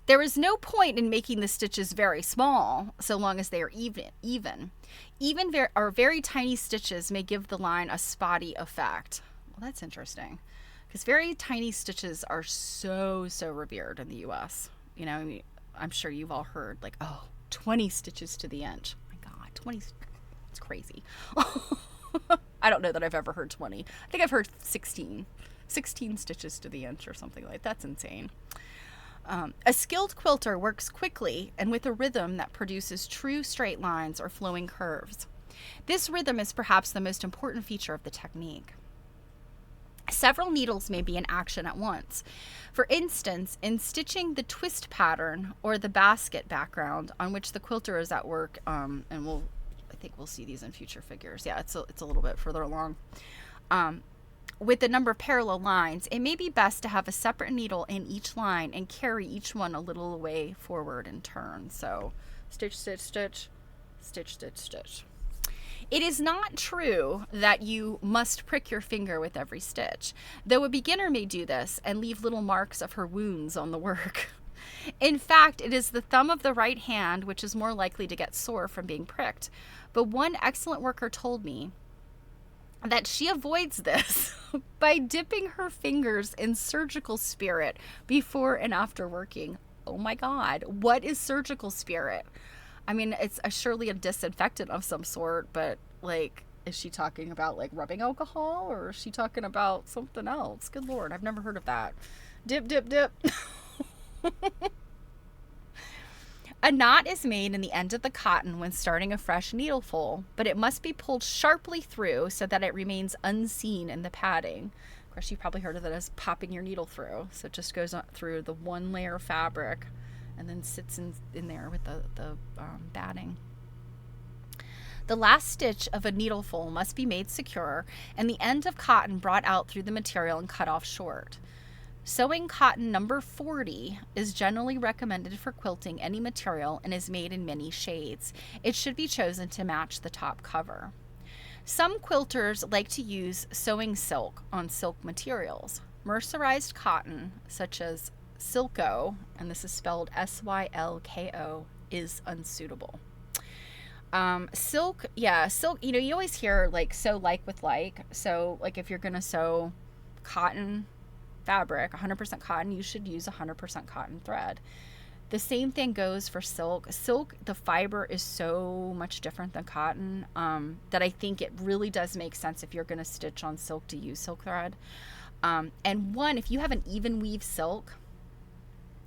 There is no point in making the stitches very small, so long as they are even. Very tiny stitches may give the line a spotty effect. Well, that's interesting. Because very tiny stitches are so revered in the U.S. I'm sure you've all heard, 20 stitches to the inch. Oh my God, 20, it's crazy. I don't know that I've ever heard 20. I think I've heard 16 stitches to the inch or something like that. That's insane. A skilled quilter works quickly and with a rhythm that produces true straight lines or flowing curves. This rhythm is perhaps the most important feature of the technique. Several needles may be in action at once. For instance, in stitching the twist pattern or the basket background on which the quilter is at work, and I think we'll see these in future figures. Yeah, it's a little bit further along. With the number of parallel lines, it may be best to have a separate needle in each line and carry each one a little way forward and turn. So stitch, stitch, stitch, stitch, stitch, stitch. It is not true that you must prick your finger with every stitch, though a beginner may do this and leave little marks of her wounds on the work. In fact, it is the thumb of the right hand which is more likely to get sore from being pricked. But one excellent worker told me that she avoids this by dipping her fingers in surgical spirit before and after working. Oh my God, what is surgical spirit? I mean, it's surely a disinfectant of some sort, but is she talking about rubbing alcohol, or is she talking about something else? Good Lord, I've never heard of that. Dip, dip, dip. A knot is made in the end of the cotton when starting a fresh needleful, but it must be pulled sharply through so that it remains unseen in the padding. Of course, you've probably heard of that as popping your needle through. So it just goes through the one layer of fabric and then sits in there with the batting. The last stitch of a needleful must be made secure and the end of cotton brought out through the material and cut off short. Sewing cotton number 40 is generally recommended for quilting any material and is made in many shades. It should be chosen to match the top cover. Some quilters like to use sewing silk on silk materials. Mercerized cotton, such as Silko, and this is spelled Sylko, is unsuitable. Silk, you always hear sew like with like. So if you're gonna sew cotton fabric, 100% cotton, you should use 100% cotton thread. The same thing goes for silk. Silk, the fiber is so much different than cotton, that I think it really does make sense if you're going to stitch on silk to use silk thread. And one, if you have an even weave silk,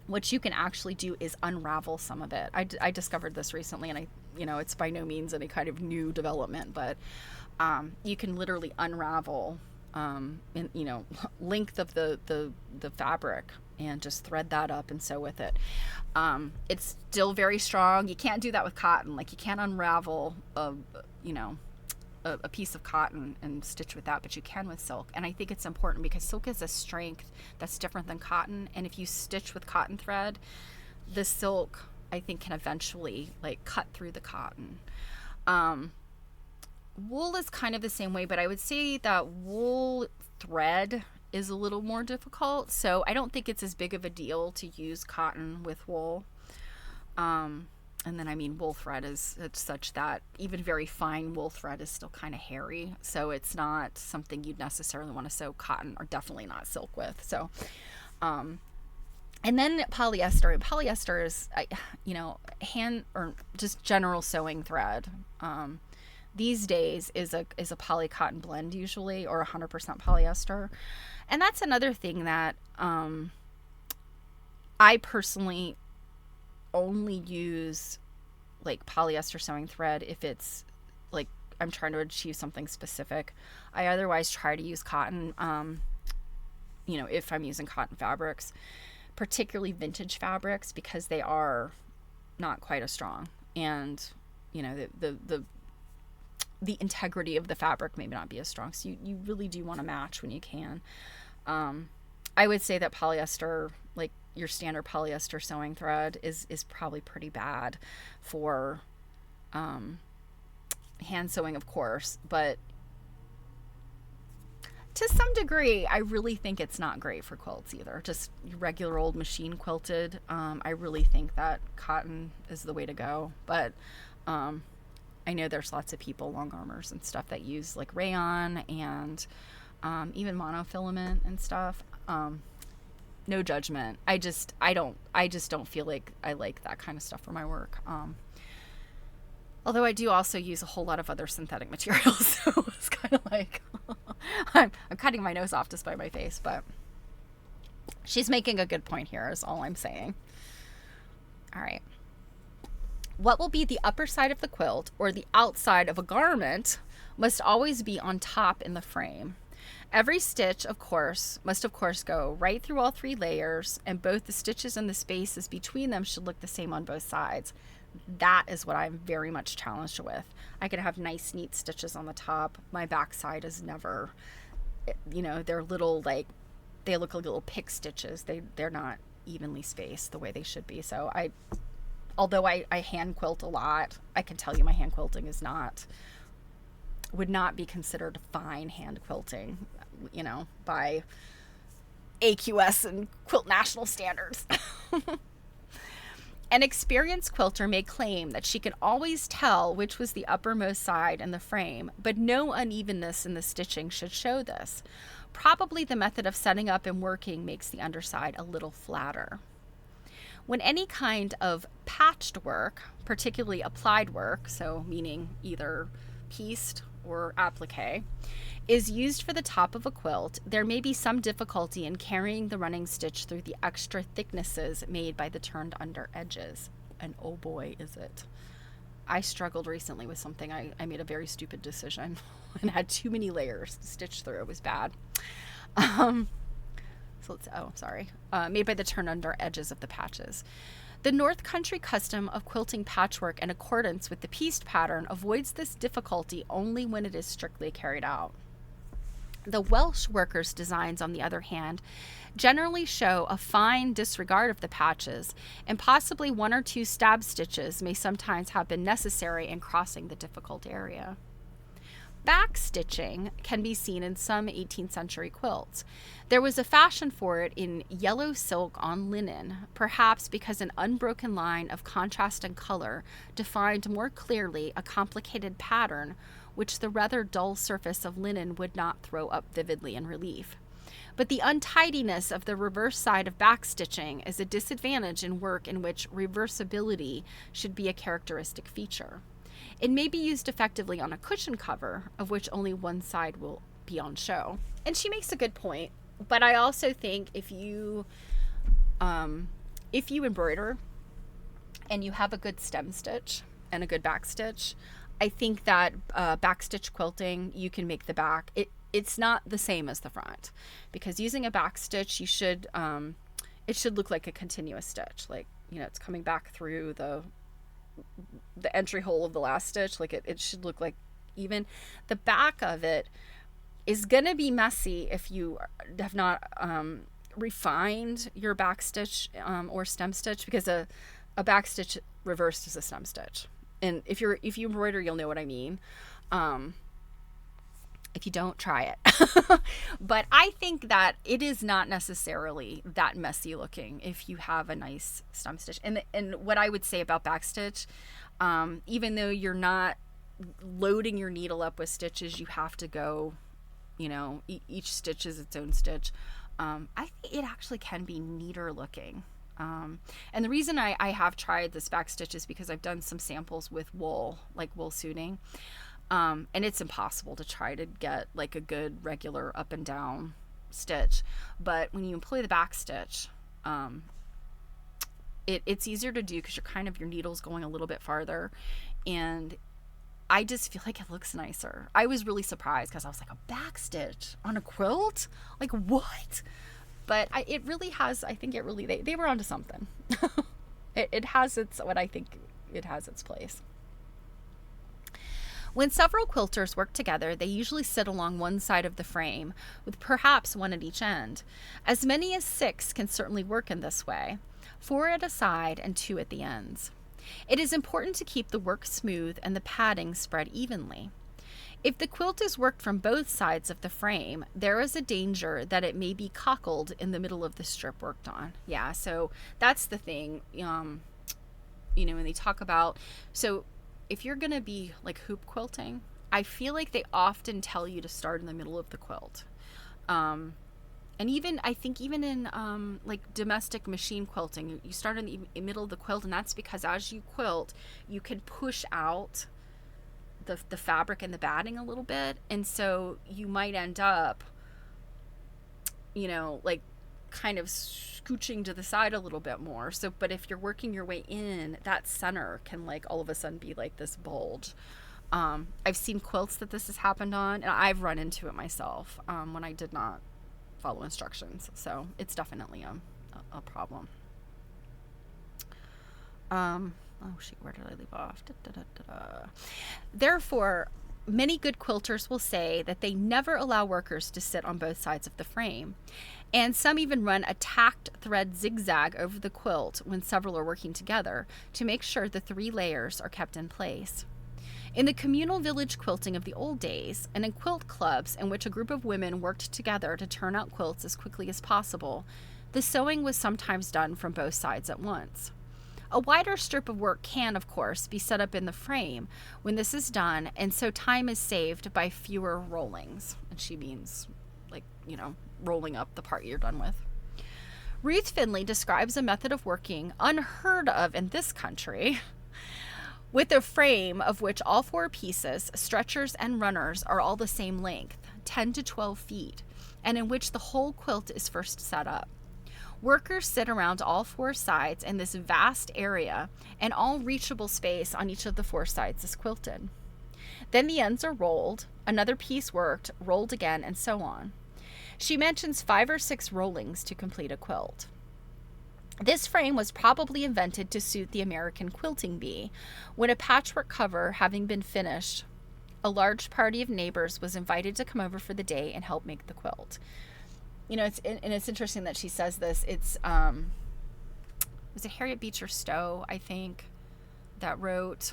what you can actually do is unravel some of it. I discovered this recently, and it's by no means any kind of new development, but you can literally unravel length of the fabric and just thread that up and sew with it. It's still very strong. You can't do that with cotton. Like, you can't unravel a piece of cotton and stitch with that, but you can with silk. And I think it's important because silk is a strength that's different than cotton. And if you stitch with cotton thread, the silk, I think, can eventually like cut through the cotton. Wool is kind of the same way, but I would say that wool thread is a little more difficult. So I don't think it's as big of a deal to use cotton with wool. And then, wool thread it's such that even very fine wool thread is still kind of hairy. So it's not something you'd necessarily want to sew cotton, or definitely not silk with. So, and then polyester. And polyester is, hand or just general sewing thread. These days is a poly cotton blend usually, or 100% polyester. And that's another thing that I personally only use like polyester sewing thread if it's like I'm trying to achieve something specific. I otherwise try to use cotton, if I'm using cotton fabrics, particularly vintage fabrics, because they are not quite as strong, and the integrity of the fabric may not be as strong. So you really do want to match when you can. I would say that polyester, like your standard polyester sewing thread, is probably pretty bad for hand sewing, of course, but to some degree, I really think it's not great for quilts either. Just regular old machine quilted. I really think that cotton is the way to go, but I know there's lots of people, long armors and stuff, that use like rayon and even monofilament and stuff. No judgment. I just don't feel like I like that kind of stuff for my work. Although I do also use a whole lot of other synthetic materials, so it's kind of like I'm cutting my nose off to spite my face. But she's making a good point here, is all I'm saying. All right. What will be the upper side of the quilt or the outside of a garment must always be on top in the frame. Every stitch, must of course go right through all 3 layers, and both the stitches and the spaces between them should look the same on both sides. That is what I'm very much challenged with. I could have nice, neat stitches on the top. My back side is never, they're little, like, they look like little pick stitches. They're not evenly spaced the way they should be. So although I hand quilt a lot, I can tell you my hand quilting would not be considered fine hand quilting, by AQS and Quilt National standards. An experienced quilter may claim that she can always tell which was the uppermost side in the frame, but no unevenness in the stitching should show this. Probably the method of setting up and working makes the underside a little flatter. When any kind of patched work, particularly applied work, so meaning either pieced or applique, is used for the top of a quilt, there may be some difficulty in carrying the running stitch through the extra thicknesses made by the turned under edges. And oh boy, is it. I struggled recently with something. I made a very stupid decision and had too many layers to stitch through. It was bad. Made by the turned under edges of the patches. The North Country custom of quilting patchwork in accordance with the pieced pattern avoids this difficulty only when it is strictly carried out. The Welsh workers' designs, on the other hand, generally show a fine disregard of the patches, and possibly 1 or 2 stab stitches may sometimes have been necessary in crossing the difficult area. Back stitching can be seen in some 18th century quilts. There was a fashion for it in yellow silk on linen, perhaps because an unbroken line of contrast and color defined more clearly a complicated pattern which the rather dull surface of linen would not throw up vividly in relief. But the untidiness of the reverse side of backstitching is a disadvantage in work in which reversibility should be a characteristic feature. It may be used effectively on a cushion cover, of which only one side will be on show. And she makes a good point, but I also think if you embroider and you have a good stem stitch and a good back stitch, I think that backstitch quilting, you can make the back. It's not the same as the front, because using a back stitch, you should it should look like a continuous stitch, like, you know, it's coming back through the entry hole of the last stitch, like it should look like even. The back of it is gonna be messy if you have not refined your back stitch or stem stitch, because a back stitch reversed is a stem stitch. And if you embroider, you'll know what I mean. If you don't, try it. But I think that it is not necessarily that messy looking if you have a nice stem stitch. And what I would say about backstitch, even though you're not loading your needle up with stitches, you have to go, you know, each stitch is its own stitch. I think it actually can be neater looking. And the reason I have tried this back stitch is because I've done some samples with wool, like wool suiting. And it's impossible to try to get like a good regular up and down stitch. But when you employ the back stitch, it's easier to do because your needle's going a little bit farther. And I just feel like it looks nicer. I was really surprised because I was like, a back stitch on a quilt? Like, what? But it really has, I think it really, they were onto something. It has its place. When several quilters work together, they usually sit along one side of the frame, with perhaps one at each end. As many as 6 can certainly work in this way, 4 at a side and 2 at the ends. It is important to keep the work smooth and the padding spread evenly. If the quilt is worked from both sides of the frame, there is a danger that it may be cockled in the middle of the strip worked on. Yeah, so that's the thing. You know, when they talk about, so if you're going to be like hoop quilting, I feel like they often tell you to start in the middle of the quilt. And even, I think even in like domestic machine quilting, you start in the middle of the quilt, and that's because as you quilt, you can push out the fabric and the batting a little bit, and so you might end up, you know, like kind of scooching to the side a little bit more. So, but if you're working your way in, that center can like all of a sudden be like this bulge. I've seen quilts that this has happened on, and I've run into it myself when I did not follow instructions. So it's definitely a problem. Oh shoot, where did I leave off? Therefore, many good quilters will say that they never allow workers to sit on both sides of the frame. And some even run a tacked thread zigzag over the quilt when several are working together to make sure the 3 layers are kept in place. In the communal village quilting of the old days, and in quilt clubs in which a group of women worked together to turn out quilts as quickly as possible, the sewing was sometimes done from both sides at once. A wider strip of work can, of course, be set up in the frame when this is done, and so time is saved by fewer rollings. And she means, like, you know, rolling up the part you're done with. Ruth Finley describes a method of working unheard of in this country, with a frame of which all 4 pieces, stretchers and runners, are all the same length, 10 to 12 feet, and in which the whole quilt is first set up. Workers sit around all 4 sides in this vast area, and all reachable space on each of the 4 sides is quilted. Then the ends are rolled, another piece worked, rolled again, and so on. She mentions 5 or 6 rollings to complete a quilt. This frame was probably invented to suit the American quilting bee. When a patchwork cover having been finished, a large party of neighbors was invited to come over for the day and help make the quilt. You know, it's interesting that she says this. It's was it Harriet Beecher Stowe, I think, that wrote,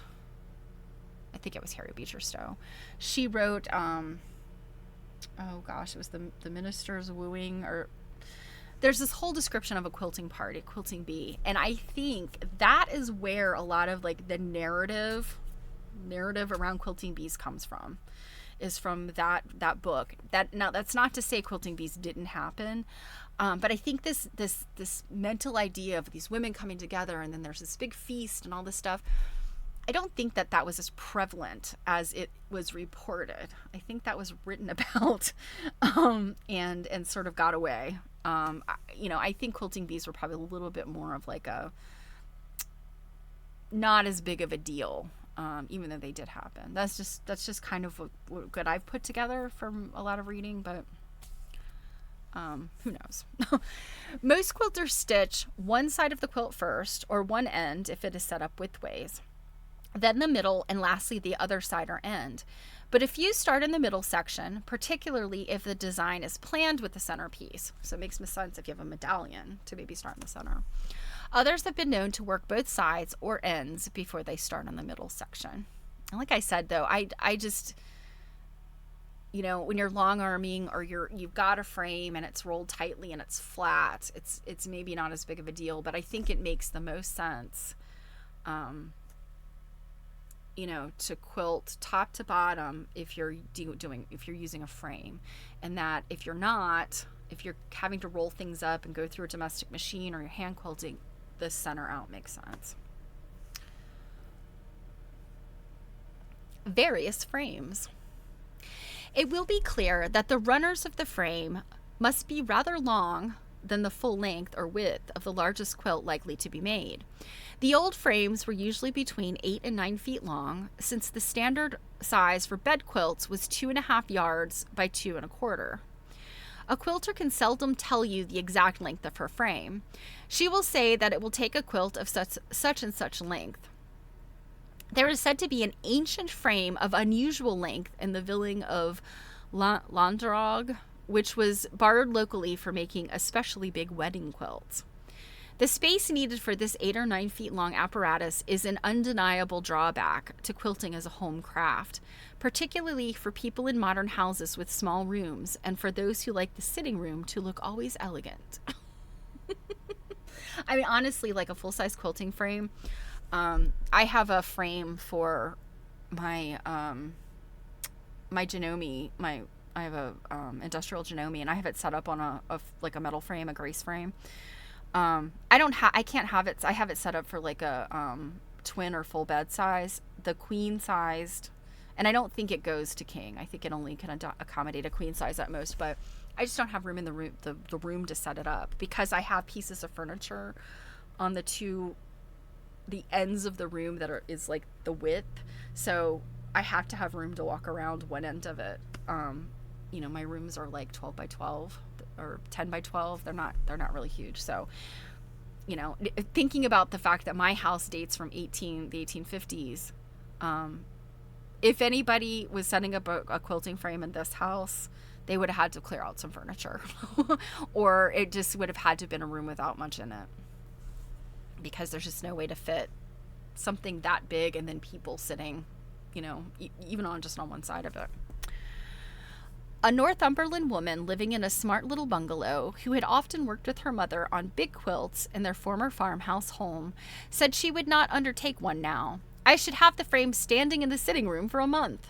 I think it was Harriet Beecher Stowe. She wrote oh gosh, it was the Minister's Wooing, or there's this whole description of a quilting party, quilting bee, and I think that is where a lot of like the narrative around quilting bees comes from. is from that book. Now that's not to say quilting bees didn't happen, but I think this mental idea of these women coming together and then there's this big feast and all this stuff, I don't think that was as prevalent as it was reported. I think that was written about and sort of got away. I think quilting bees were probably a little bit more of like a not as big of a deal, even though they did happen. That's just kind of what I've put together from a lot of reading, but who knows? Most quilters stitch one side of the quilt first, or one end if it is set up widthways, then the middle, and lastly the other side or end. But a few start in the middle section, particularly if the design is planned with the centerpiece. So it makes sense if you have a medallion to maybe start in the center. Others have been known to work both sides or ends before they start in the middle section. And like I said, though, I just, when you're long arming or you've got a frame and it's rolled tightly and it's flat, it's maybe not as big of a deal, but I think it makes the most sense to quilt top to bottom if you're using a frame, and that if you're having to roll things up and go through a domestic machine or you're hand quilting, the center out makes sense. Various frames. It will be clear that the runners of the frame must be rather long than the full length or width of the largest quilt likely to be made. The old frames were usually between 8 and 9 feet long, since the standard size for bed quilts was 2.5 yards by 2 1/4. A quilter can seldom tell you the exact length of her frame. She will say that it will take a quilt of such and such length. There is said to be an ancient frame of unusual length in the village of Landraug, which was borrowed locally for making especially big wedding quilts. The space needed for this 8 or 9 feet long apparatus is an undeniable drawback to quilting as a home craft, particularly for people in modern houses with small rooms and for those who like the sitting room to look always elegant. I mean, honestly, like a full-size quilting frame, I have a frame for my my Janome, I have a industrial Janome, and I have it set up on a metal frame, a grace frame. I have it set up for like a twin or full bed size, the queen sized, and I don't think it goes to king. I think it only can accommodate a queen size at most, but I just don't have room in the room to set it up because I have pieces of furniture on the ends of the room that is like the width, so I have to have room to walk around one end of it. My rooms are like 12 by 12 or 10 by 12. They're not really huge. So, thinking about the fact that my house dates from the 1850s, if anybody was setting up a quilting frame in this house, they would have had to clear out some furniture or it just would have had to have been a room without much in it, because there's just no way to fit something that big and then people sitting, even on one side of it. A Northumberland woman living in a smart little bungalow, who had often worked with her mother on big quilts in their former farmhouse home, said she would not undertake one now. I should have the frame standing in the sitting room for a month.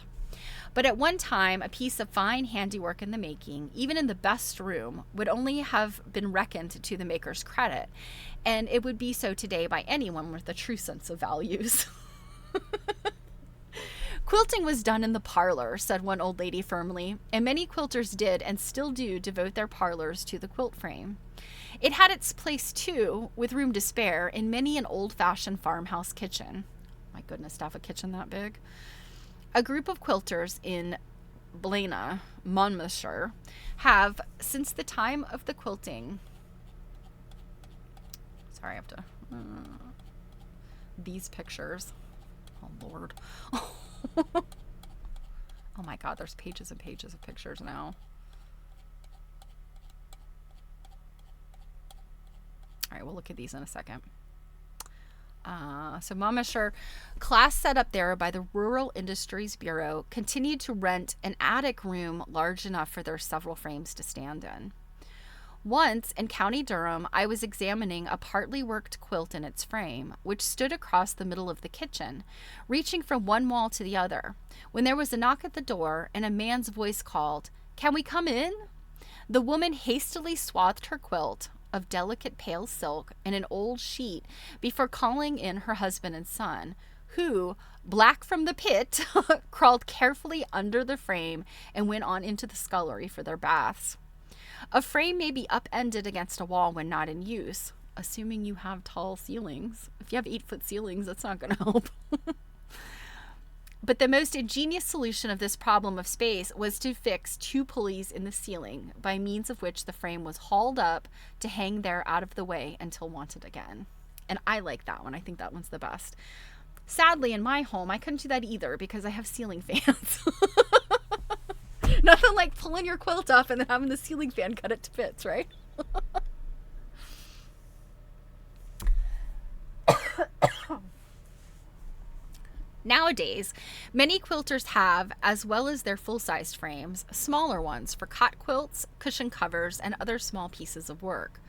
But at one time, a piece of fine handiwork in the making, even in the best room, would only have been reckoned to the maker's credit, and it would be so today by anyone with a true sense of values. Quilting was done in the parlor, said one old lady firmly, and many quilters did and still do devote their parlors to the quilt frame. It had its place, too, with room to spare, in many an old-fashioned farmhouse kitchen. My goodness, to have a kitchen that big. A group of quilters in Blaina, Monmouthshire, have, since the time of the quilting... Sorry, I have to... these pictures. Oh, Lord. Oh my God, there's pages and pages of pictures now. All right, we'll look at these in a second. So Monmouthshire, class set up there by the Rural Industries Bureau, continued to rent an attic room large enough for their several frames to stand in. Once in County Durham, I was examining a partly worked quilt in its frame, which stood across the middle of the kitchen, reaching from one wall to the other, when there was a knock at the door and a man's voice called, "Can we come in?" The woman hastily swathed her quilt of delicate pale silk in an old sheet before calling in her husband and son, who, black from the pit, crawled carefully under the frame and went on into the scullery for their baths. A frame may be upended against a wall when not in use, assuming you have tall ceilings. If you have 8-foot ceilings, that's not going to help. But the most ingenious solution of this problem of space was to fix 2 pulleys in the ceiling, by means of which the frame was hauled up to hang there out of the way until wanted again. And I like that one. I think that one's the best. Sadly, in my home, I couldn't do that either because I have ceiling fans. Nothing like pulling your quilt up and then having the ceiling fan cut it to bits, right? Nowadays, many quilters have, as well as their full-sized frames, smaller ones for cot quilts, cushion covers, and other small pieces of work.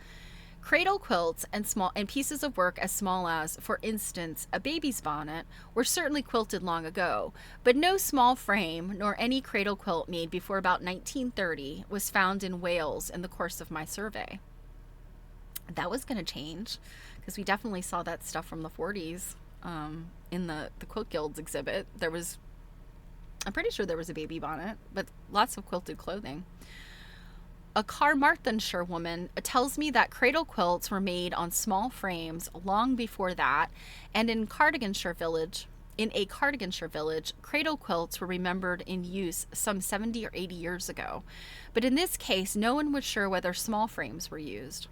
Cradle quilts and pieces of work as small as, for instance, a baby's bonnet, were certainly quilted long ago, but no small frame nor any cradle quilt made before about 1930 was found in Wales in the course of my survey. That was going to change, because we definitely saw that stuff from the 40s. In the Quilt Guild's exhibit, I'm pretty sure there was a baby bonnet, but lots of quilted clothing. A Carmarthenshire woman tells me that cradle quilts were made on small frames long before that, and in a Cardiganshire village, cradle quilts were remembered in use some 70 or 80 years ago. But in this case, no one was sure whether small frames were used.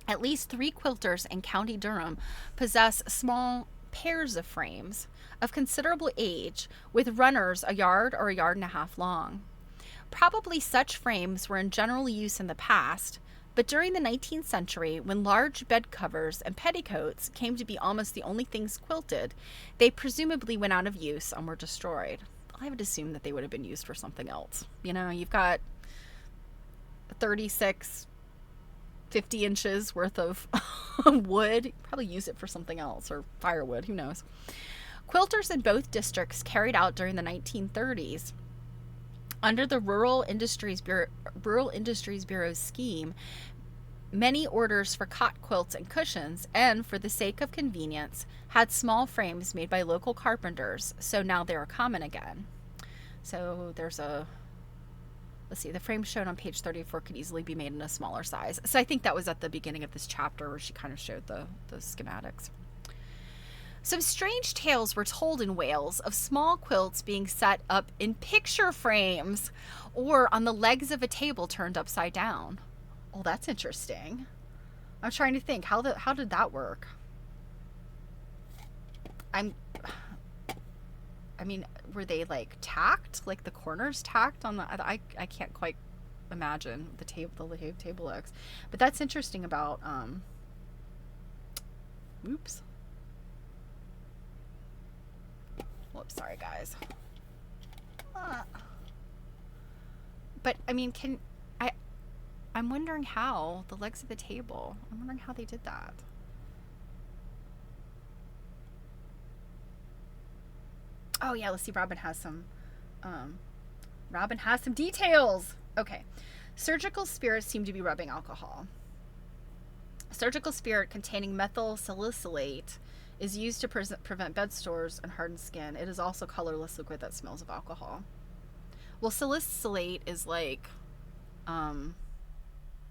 At least 3 quilters in County Durham possess small pairs of frames of considerable age with runners a yard or a yard and a half long. Probably such frames were in general use in the past, but during the 19th century, when large bed covers and petticoats came to be almost the only things quilted, they presumably went out of use and were destroyed. I would assume that they would have been used for something else. You know, you've got 50 inches worth of wood. You probably use it for something else, or firewood, who knows. Quilters in both districts carried out during the 1930s, under the Rural Industries Bureau's scheme, many orders for cot quilts and cushions, and for the sake of convenience, had small frames made by local carpenters, so now they are common again. So there's let's see, the frame shown on page 34 could easily be made in a smaller size. So I think that was at the beginning of this chapter where she kind of showed the schematics. Some strange tales were told in Wales of small quilts being set up in picture frames or on the legs of a table turned upside down. Oh, that's interesting. I'm trying to think, how did that work? I mean, were they like tacked, like the corners tacked on the? I can't quite imagine the table legs, but that's interesting about. Oops. Whoops, sorry guys. But I mean, I'm wondering how the legs of the table. I'm wondering how they did that. Oh yeah, let's see. Robin has some details. Okay. Surgical spirits seem to be rubbing alcohol. Surgical spirit containing methyl salicylate is used to prevent bed sores and hardened skin. It is also colorless liquid that smells of alcohol. Well, salicylate is like, I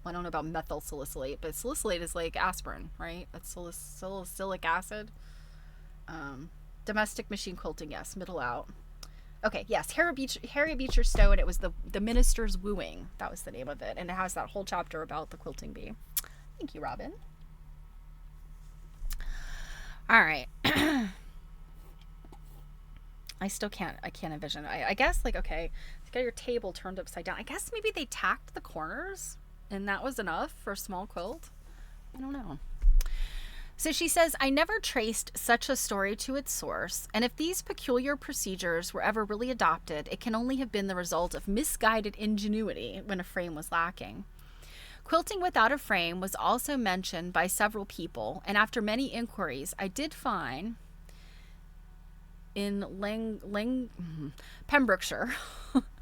don't know about methyl salicylate, but salicylate is like aspirin, right? That's salicylic acid. Domestic machine quilting, yes, middle out. Okay, yes, Harriet Beecher Stowe, and it was the Minister's Wooing. That was the name of it, and it has that whole chapter about the quilting bee. Thank you, Robin. All right. I can't envision. I guess, like, okay, you got your table turned upside down. I guess maybe they tacked the corners, and that was enough for a small quilt. I don't know. So she says, I never traced such a story to its source, and if these peculiar procedures were ever really adopted, it can only have been the result of misguided ingenuity when a frame was lacking. Quilting without a frame was also mentioned by several people, and after many inquiries, I did find in Pembrokeshire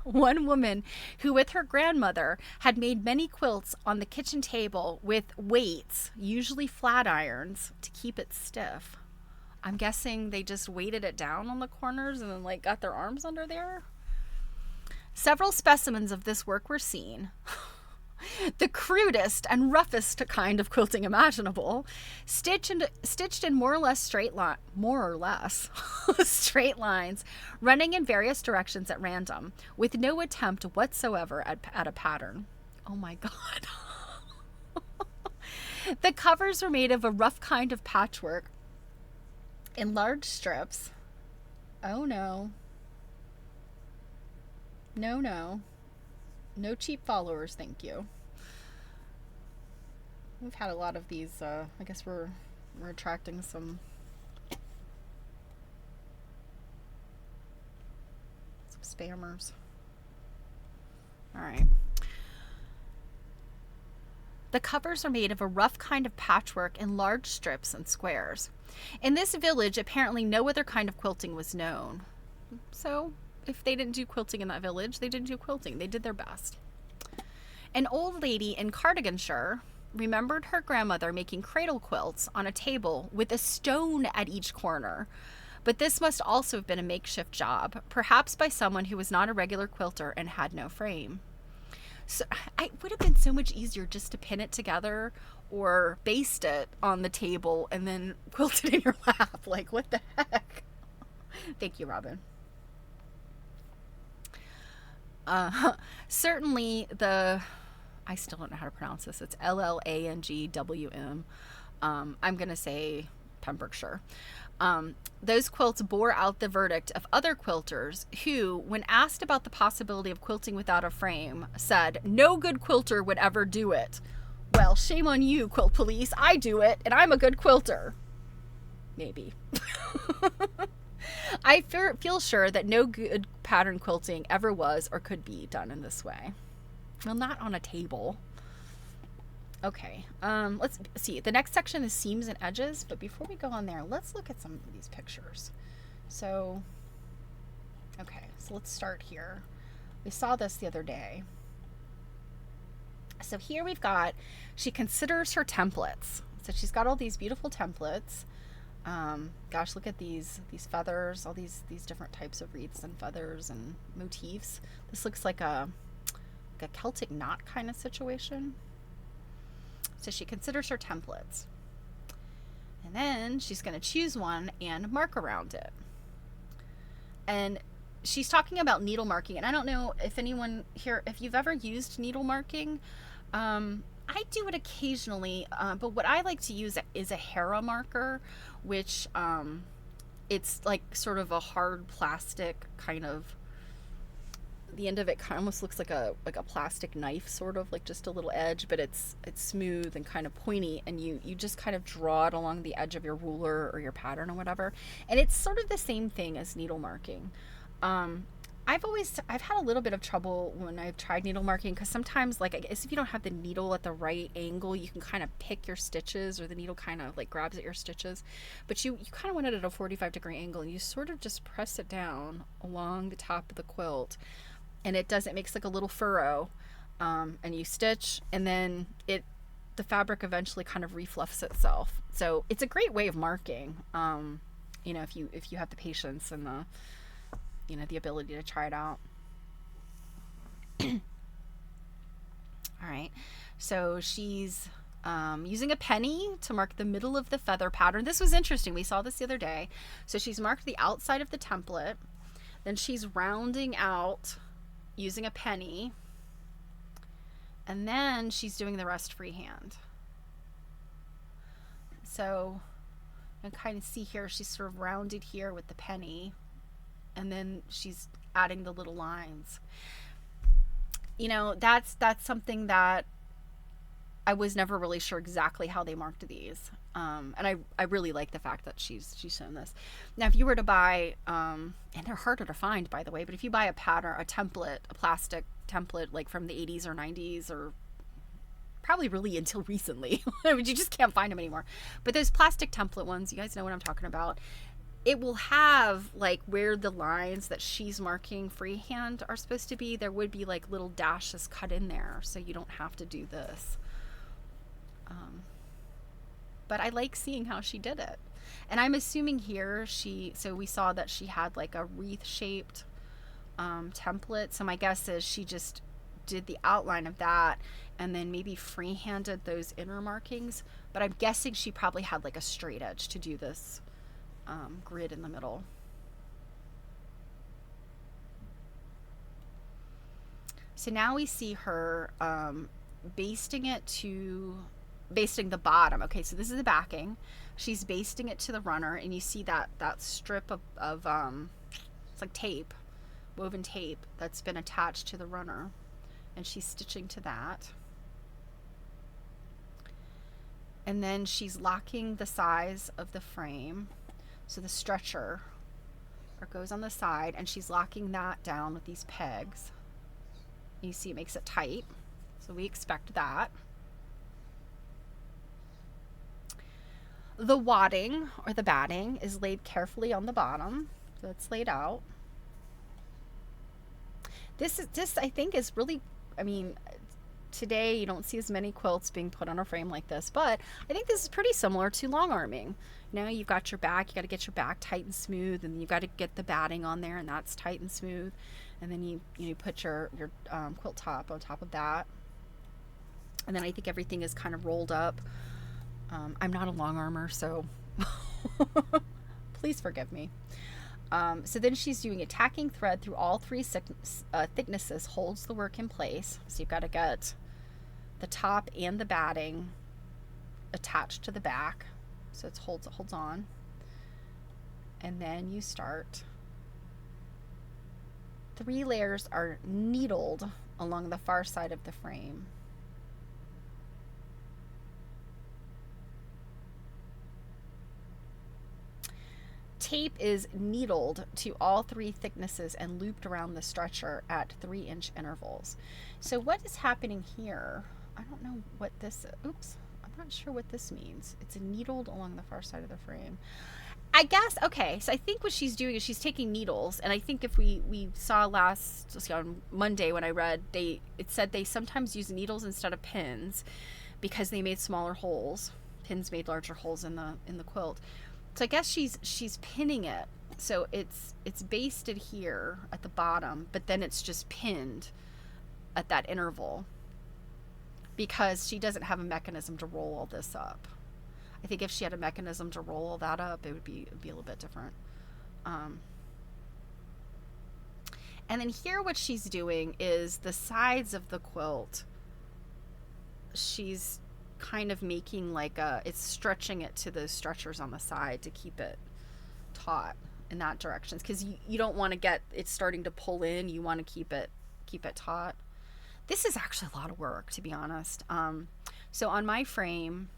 one woman who, with her grandmother, had made many quilts on the kitchen table with weights, usually flat irons, to keep it stiff. I'm guessing they just weighted it down on the corners and then like got their arms under there. Several specimens of this work were seen. The crudest and roughest kind of quilting imaginable, stitched in more or less straight lines, running in various directions at random, with no attempt whatsoever at a pattern. Oh my God. The covers were made of a rough kind of patchwork in large strips. Oh no. No cheap followers, thank you. We've had a lot of these, I guess we're attracting some spammers. All right. The covers are made of a rough kind of patchwork in large strips and squares. In this village, apparently no other kind of quilting was known. So, if they didn't do quilting in that village, they didn't do quilting. They did their best. An old lady in Cardiganshire remembered her grandmother making cradle quilts on a table with a stone at each corner. But this must also have been a makeshift job, perhaps by someone who was not a regular quilter and had no frame. So it would have been so much easier just to pin it together or baste it on the table and then quilt it in your lap. Like, what the heck? Thank you, Robin. Certainly I still don't know how to pronounce this. It's Llangwm. I'm going to say Pembrokeshire. Those quilts bore out the verdict of other quilters who, when asked about the possibility of quilting without a frame, said, no good quilter would ever do it. Well, shame on you, quilt police. I do it, and I'm a good quilter. Maybe. I feel sure that no good pattern quilting ever was or could be done in this way. Well, not on a table. Okay, let's see. The next section is seams and edges, but before we go on there, let's look at some of these pictures. So, okay, so let's start here. We saw this the other day. So here we've got, she considers her templates. So she's got all these beautiful templates. Gosh, look at these feathers, all these different types of wreaths and feathers and motifs. This looks like a Celtic knot kind of situation. So she considers her templates. And then she's going to choose one and mark around it. And she's talking about needle marking. And I don't know if anyone here, if you've ever used needle marking. I do it occasionally, but what I like to use is a Hera marker, which it's like sort of a hard plastic kind of, the end of it kind of almost looks like a plastic knife, sort of like just a little edge, but it's smooth and kind of pointy, and you just kind of draw it along the edge of your ruler or your pattern or whatever. And it's sort of the same thing as needle marking. I've had a little bit of trouble when I've tried needle marking, because sometimes, like, I guess if you don't have the needle at the right angle, you can kind of pick your stitches, or the needle kind of like grabs at your stitches, but you kind of want it at a 45-degree angle, and you sort of just press it down along the top of the quilt, and it makes like a little furrow, and you stitch, and then the fabric eventually kind of refluffs itself. So it's a great way of marking, if you have the patience and the ability to try it out. All right, so she's using a penny to mark the middle of the feather pattern. This was interesting. We saw this the other day. So she's marked the outside of the template. Then she's rounding out using a penny. And then she's doing the rest freehand. So you can kind of see here, she's sort of rounded here with the penny. And then she's adding the little lines. That's something that I was never really sure exactly how they marked these. And I really like the fact that she's shown this. Now, if you were to buy, and they're harder to find, by the way, but if you buy a pattern, a template, a plastic template, like from the 80s or 90s or probably really until recently. You just can't find them anymore. But those plastic template ones, you guys know what I'm talking about. It will have like where the lines that she's marking freehand are supposed to be. There would be like little dashes cut in there, so you don't have to do this. But I like seeing how she did it. And I'm assuming here so we saw that she had like a wreath shaped template. So my guess is she just did the outline of that and then maybe freehanded those inner markings. But I'm guessing she probably had like a straight edge to do this grid in the middle. So now we see her basting the bottom. Okay, so this is the backing. She's basting it to the runner, and you see that strip of it's like tape, woven tape that's been attached to the runner, and she's stitching to that. And then she's locking the size of the frame, so the stretcher goes on the side, and she's locking that down with these pegs. You see it makes it tight, so we expect that. The wadding or the batting is laid carefully on the bottom, so it's laid out. This I think is really, I mean, today you don't see as many quilts being put on a frame like this, but I think this is pretty similar to long arming. Now you've got your back, you got to get your back tight and smooth, and you got to get the batting on there, and that's tight and smooth, and then you put your quilt top on top of that, and then I think everything is kind of rolled up. I'm not a long armer, so please forgive me. So then she's doing a tacking thread through all three thicknesses, holds the work in place. So you've got to get the top and the batting attached to the back, so it holds on. And then you start. 3 layers are needled along the far side of the frame. Tape is needled to all 3 thicknesses and looped around the stretcher at 3-inch intervals. So what is happening here? I don't know what this, oops, I'm not sure what this means. It's needled along the far side of the frame. I guess, okay, so I think what she's doing is she's taking needles, and I think if we saw on Monday when I read, it said they sometimes use needles instead of pins because they made smaller holes. Pins made larger holes in the quilt. So I guess she's pinning it, so it's basted here at the bottom, but then it's just pinned at that interval because she doesn't have a mechanism to roll all this up. I think if she had a mechanism to roll all that up, it would be a little bit different. And then here what she's doing is the sides of the quilt, she's kind of making like it's stretching it to those stretchers on the side to keep it taut in that direction, because you don't want to get it starting to pull in. You want to keep it taut. This is actually a lot of work, to be honest. So on my frame,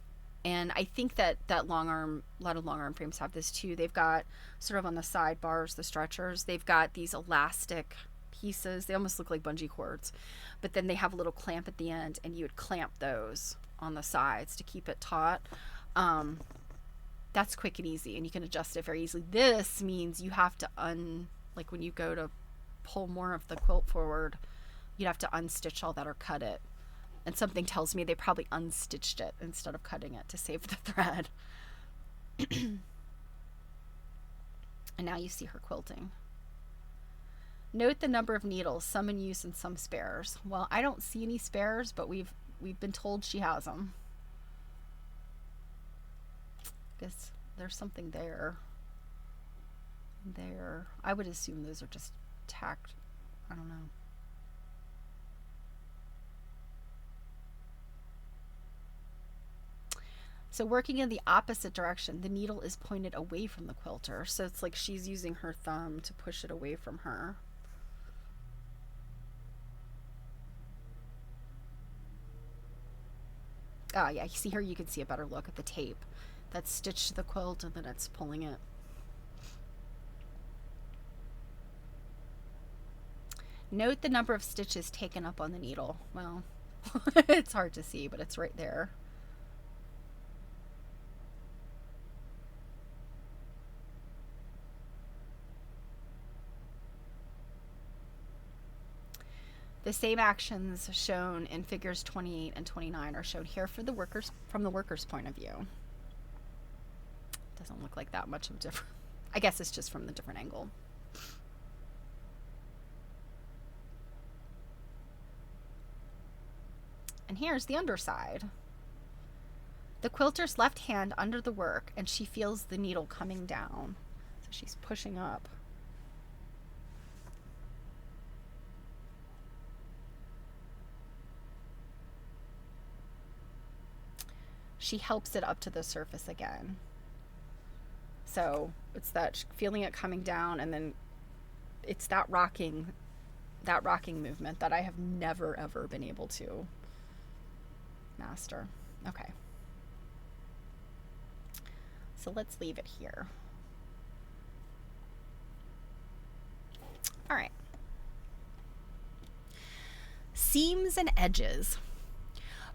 and I think that a lot of long arm frames have this too, they've got sort of on the side bars, the stretchers, they've got these elastic pieces. They almost look like bungee cords, but then they have a little clamp at the end, and you would clamp those on the sides to keep it taut. That's quick and easy, and you can adjust it very easily. This means you have to like when you go to pull more of the quilt forward, you'd have to unstitch all that or cut it. And something tells me they probably unstitched it instead of cutting it to save the thread. And now you see her quilting. Note the number of needles, some in use and some spares. Well, I don't see any spares, but we've been told she has them. Guess there's something there. I would assume those are just tacked. I don't know. So working in the opposite direction, the needle is pointed away from the quilter. So it's like she's using her thumb to push it away from her. Oh yeah, you see here, you can see a better look at the tape that's stitched to the quilt, and then it's pulling it. Note the number of stitches taken up on the needle. Well, It's hard to see, but it's right there. The same actions shown in figures 28 and 29 are shown here for the workers from the workers' point of view. Doesn't look like that much of a difference. I guess it's just from the different angle. And here's the underside. The quilter's left hand under the work, and she feels the needle coming down. So she's pushing up. She helps it up to the surface again. So it's that feeling it coming down, and then it's that rocking movement that I have never ever been able to master. Okay. So let's leave it here. All right. Seams and edges.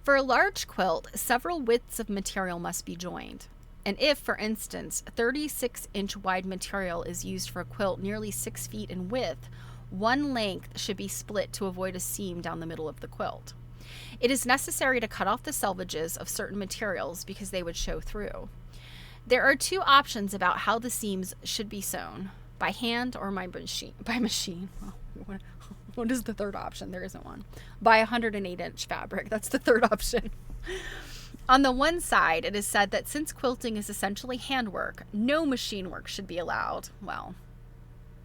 For a large quilt, several widths of material must be joined. And if, for instance, 36-inch wide material is used for a quilt nearly 6 feet in width, one length should be split to avoid a seam down the middle of the quilt. It is necessary to cut off the selvages of certain materials because they would show through. There are two options about how the seams should be sewn, by hand or by machine. Well, what is the third option? There isn't one. By 108-inch fabric. That's the third option. On the one side, it is said that since quilting is essentially handwork, no machine work should be allowed. Well,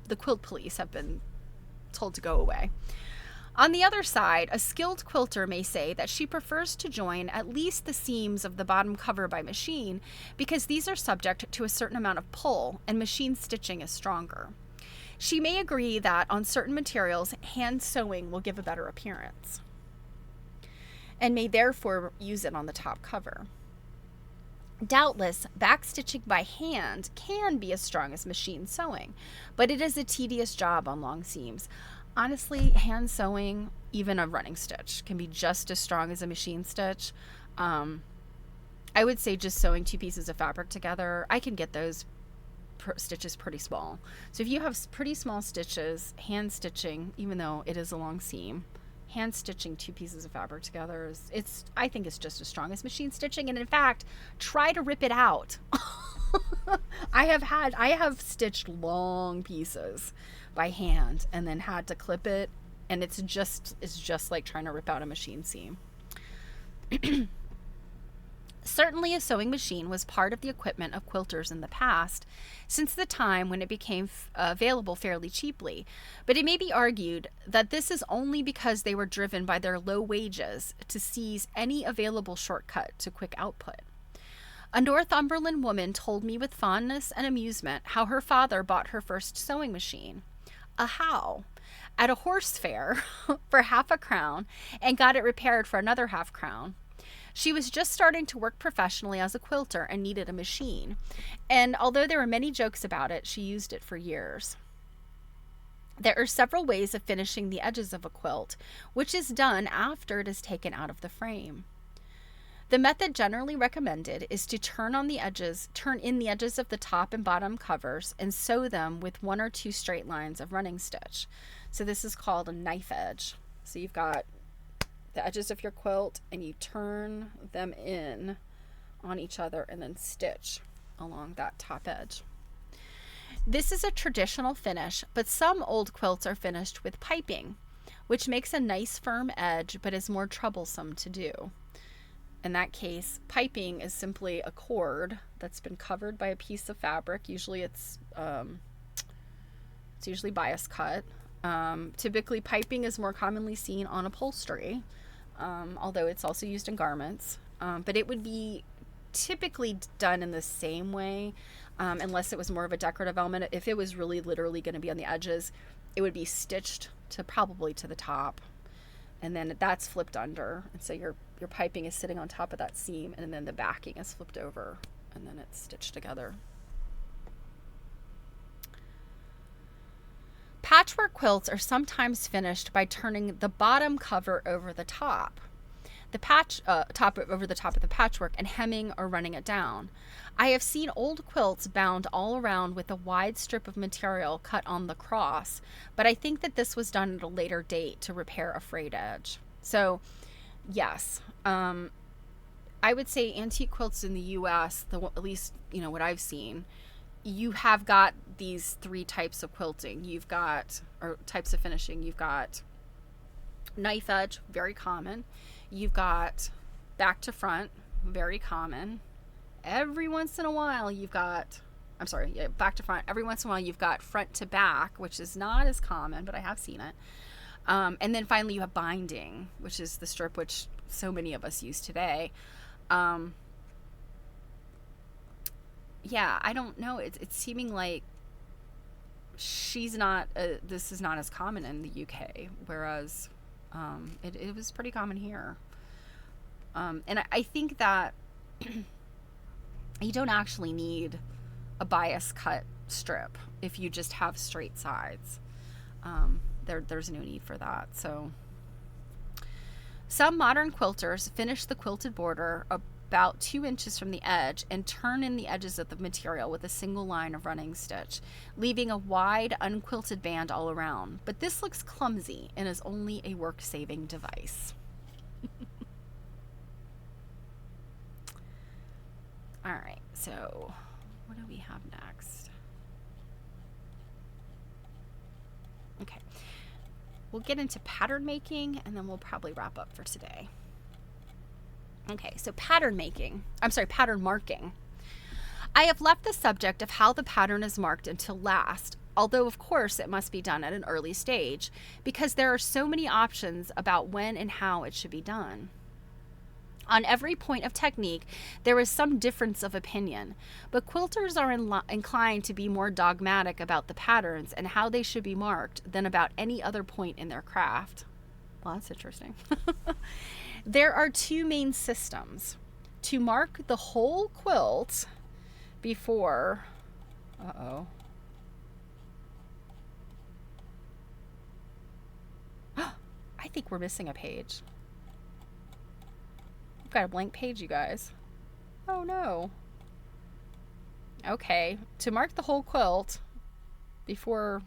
the quilt police have been told to go away. On the other side, a skilled quilter may say that she prefers to join at least the seams of the bottom cover by machine because these are subject to a certain amount of pull and machine stitching is stronger. She may agree that on certain materials, hand sewing will give a better appearance and may therefore use it on the top cover. Doubtless, backstitching by hand can be as strong as machine sewing, but it is a tedious job on long seams. Honestly, hand sewing, even a running stitch, can be just as strong as a machine stitch. I would say just sewing 2 pieces of fabric together, I can get those stitches pretty small. So if you have pretty small stitches, hand stitching, even though it is a long seam, hand stitching 2 pieces of fabric together I think it's just as strong as machine stitching. And in fact, try to rip it out. I have stitched long pieces by hand and then had to clip it, and it's just like trying to rip out a machine seam. Certainly a sewing machine was part of the equipment of quilters in the past, since the time when it became available fairly cheaply, but it may be argued that this is only because they were driven by their low wages to seize any available shortcut to quick output. A Northumberland woman told me with fondness and amusement how her father bought her first sewing machine, a Howe, at a horse fair for ½ a crown and got it repaired for another ½ crown. She was just starting to work professionally as a quilter and needed a machine, and although there were many jokes about it, she used it for years. There are several ways of finishing the edges of a quilt, which is done after it is taken out of the frame. The method generally recommended is to turn in the edges of the top and bottom covers and sew them with 1 or 2 straight lines of running stitch. So this is called a knife edge. So you've got the edges of your quilt and you turn them in on each other and then stitch along that top edge. This is a traditional finish, but some old quilts are finished with piping, which makes a nice firm edge but is more troublesome to do. In that case, piping is simply a cord that's been covered by a piece of fabric. Usually it's usually bias cut. Typically piping is more commonly seen on upholstery, although it's also used in garments. But it would be typically done in the same way, unless it was more of a decorative element. If it was really literally going to be on the edges, it would be stitched probably to the top, and then that's flipped under, and so your piping is sitting on top of that seam, and then the backing is flipped over, and then it's stitched together. Patchwork quilts are sometimes finished by turning the bottom cover over the top. the patch over the top of the patchwork and hemming or running it down. I have seen old quilts bound all around with a wide strip of material cut on the cross, but I think that this was done at a later date to repair a frayed edge. So, yes, I would say antique quilts in the U.S., at least, what I've seen, you have got these 3 types of quilting. You've got, or types of finishing. You've got knife edge, very common. You've got back to front, very common. Every once in a while, you've got, back to front. Every once in a while, you've got front to back, which is not as common, but I have seen it. And then finally, you have binding, which is the strip which so many of us use today. Yeah, I don't know. It's seeming like this is not as common in the UK, whereas it was pretty common here. And I think that you don't actually need a bias cut strip if you just have straight sides. There's no need for that. So some modern quilters finish the quilted border about 2 inches from the edge and turn in the edges of the material with a single line of running stitch, leaving a wide unquilted band all around. But this looks clumsy and is only a work-saving device. All right, so what do we have next? Okay, we'll get into pattern making and then we'll probably wrap up for today. Okay, so pattern marking. I have left the subject of how the pattern is marked until last, although of course it must be done at an early stage because there are so many options about when and how it should be done. On every point of technique, there is some difference of opinion, but quilters are inclined to be more dogmatic about the patterns and how they should be marked than about any other point in their craft. Well, that's interesting. There are 2 main systems. To mark the whole quilt before... I think we're missing a page. Got a blank page, you guys. Oh no. Okay, to mark the whole quilt before,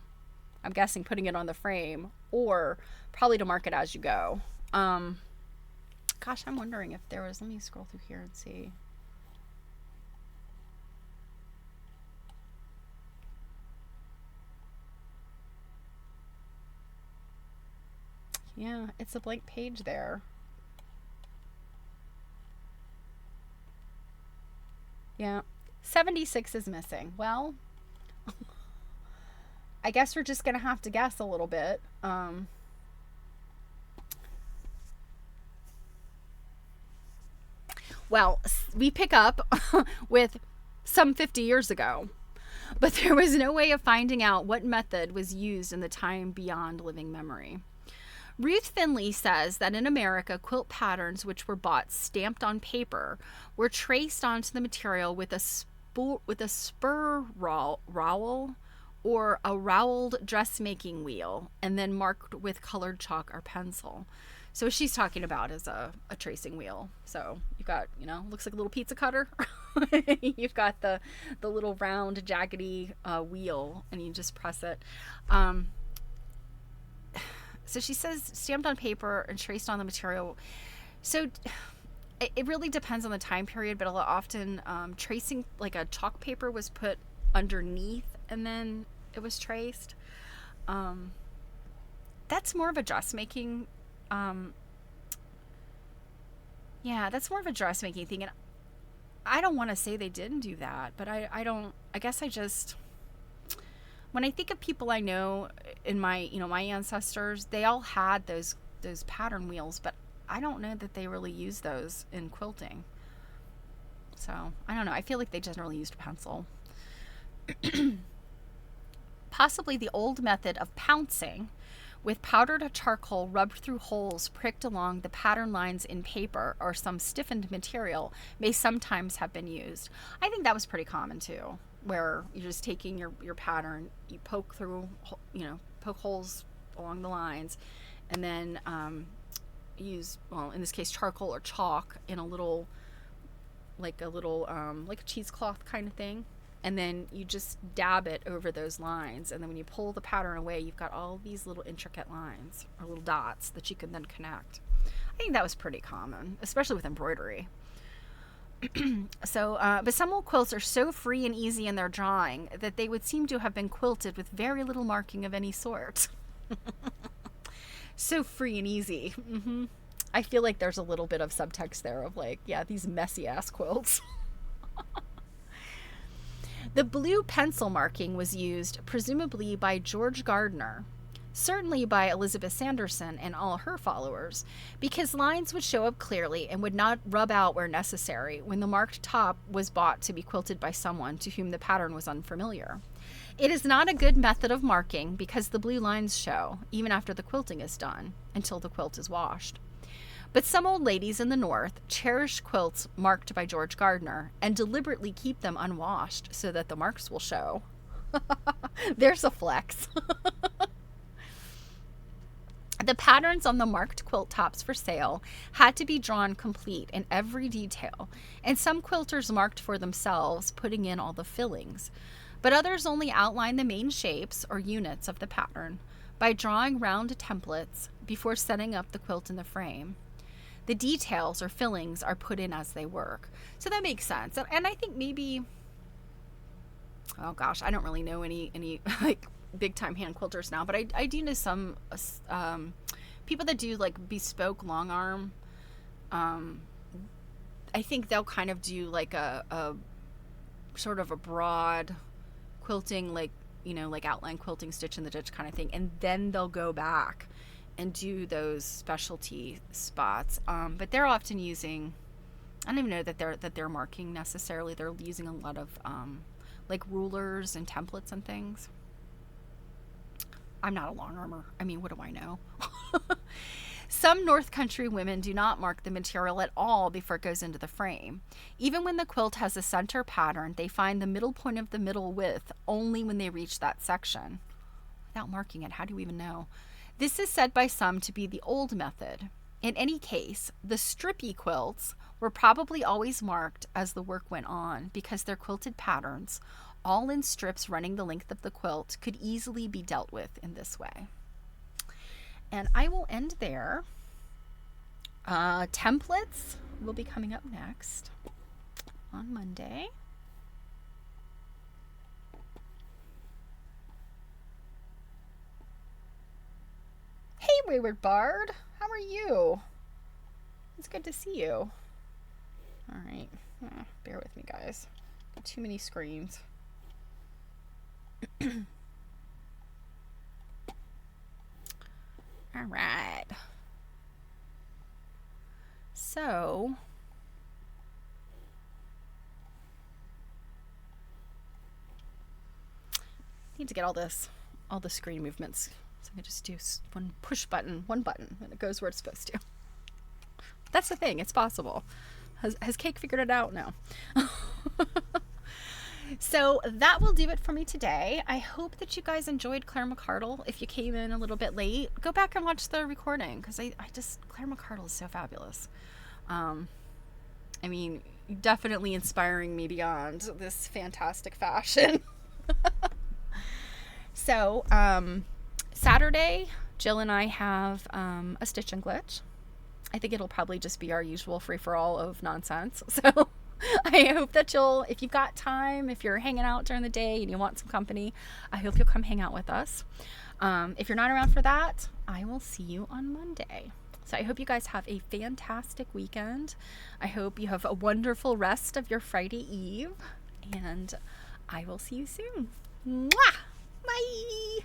I'm guessing, putting it on the frame, or probably to mark it as you go. Gosh, I'm wondering if there was, let me scroll through here and see. Yeah, it's a blank page there. Yeah, 76 is missing. Well, I guess we're just going to have to guess a little bit. Well, we pick up with some 50 years ago, but there was no way of finding out what method was used in the time beyond living memory. Ruth Finley says that in America, quilt patterns which were bought stamped on paper were traced onto the material with a spur rowel or a rowelled dressmaking wheel and then marked with colored chalk or pencil. So what she's talking about is a tracing wheel. So you've got, looks like a little pizza cutter. You've got the little round jaggedy wheel and you just press it. So she says stamped on paper and traced on the material. So it really depends on the time period, but a lot often tracing, like a chalk paper was put underneath and then it was traced. That's more of a dressmaking. That's more of a dressmaking thing. And I don't want to say they didn't do that, but I guess when I think of people I know in my ancestors, they all had those pattern wheels, but I don't know that they really used those in quilting. So I don't know. I feel like they generally used pencil. Possibly the old method of pouncing with powdered charcoal rubbed through holes pricked along the pattern lines in paper or some stiffened material may sometimes have been used. I think that was pretty common too, where you're just taking your pattern, you poke through, poke holes along the lines, and then use, well, in this case, charcoal or chalk in a little, like a cheesecloth kind of thing. And then you just dab it over those lines. And then when you pull the pattern away, you've got all these little intricate lines or little dots that you can then connect. I think that was pretty common, especially with embroidery. But some old quilts are so free and easy in their drawing that they would seem to have been quilted with very little marking of any sort. So free and easy. I feel like there's a little bit of subtext there of like, yeah, these messy ass quilts. The blue pencil marking was used presumably by George Gardner, certainly by Elizabeth Sanderson and all her followers, because lines would show up clearly and would not rub out where necessary when the marked top was bought to be quilted by someone to whom the pattern was unfamiliar. It is not a good method of marking because the blue lines show, even after the quilting is done, until the quilt is washed. But some old ladies in the North cherish quilts marked by George Gardner and deliberately keep them unwashed so that the marks will show. There's a flex. The patterns on the marked quilt tops for sale had to be drawn complete in every detail, and some quilters marked for themselves, putting in all the fillings. But others only outline the main shapes or units of the pattern by drawing round templates before setting up the quilt in the frame. The details or fillings are put in as they work. So that makes sense. And I think maybe, oh gosh, I don't really know any like big time hand quilters now, but I do know some people that do like bespoke long arm. I think they'll kind of do like a sort of a broad quilting, like, you know, like outline quilting, stitch in the ditch kind of thing. And then they'll go back and do those specialty spots. But they're often using, I don't even know that they're marking necessarily. They're using a lot of like rulers and templates and things. I'm not a long armer. I mean, what do I know? Some North Country women do not mark the material at all before it goes into the frame. Even when the quilt has a center pattern, they find the middle point of the middle width only when they reach that section. Without marking it, how do you even know? This is said by some to be the old method. In any case, the strippy quilts were probably always marked as the work went on because their quilted patterns, all in strips running the length of the quilt, could easily be dealt with in this way. And I will end there. Templates will be coming up next on Monday. Hey, Wayward Bard. How are you? It's good to see you. All right. Bear with me, guys. Got too many screens. All right. So, need to get all the screen movements. So I can just do one button, and it goes where it's supposed to. That's the thing. It's possible. Has Cake figured it out? No. So that will do it for me today. I hope that you guys enjoyed Claire McCardell. If you came in a little bit late, go back and watch the recording, because Claire McCardell is so fabulous. I mean, definitely inspiring me beyond this fantastic fashion. So, Saturday, Jill and I have a stitch and glitch. I think it'll probably just be our usual free-for-all of nonsense. So I hope that if you've got time, if you're hanging out during the day and you want some company, I hope you'll come hang out with us. If you're not around for that, I will see you on Monday. So I hope you guys have a fantastic weekend. I hope you have a wonderful rest of your Friday Eve, and I will see you soon. Mwah! Bye!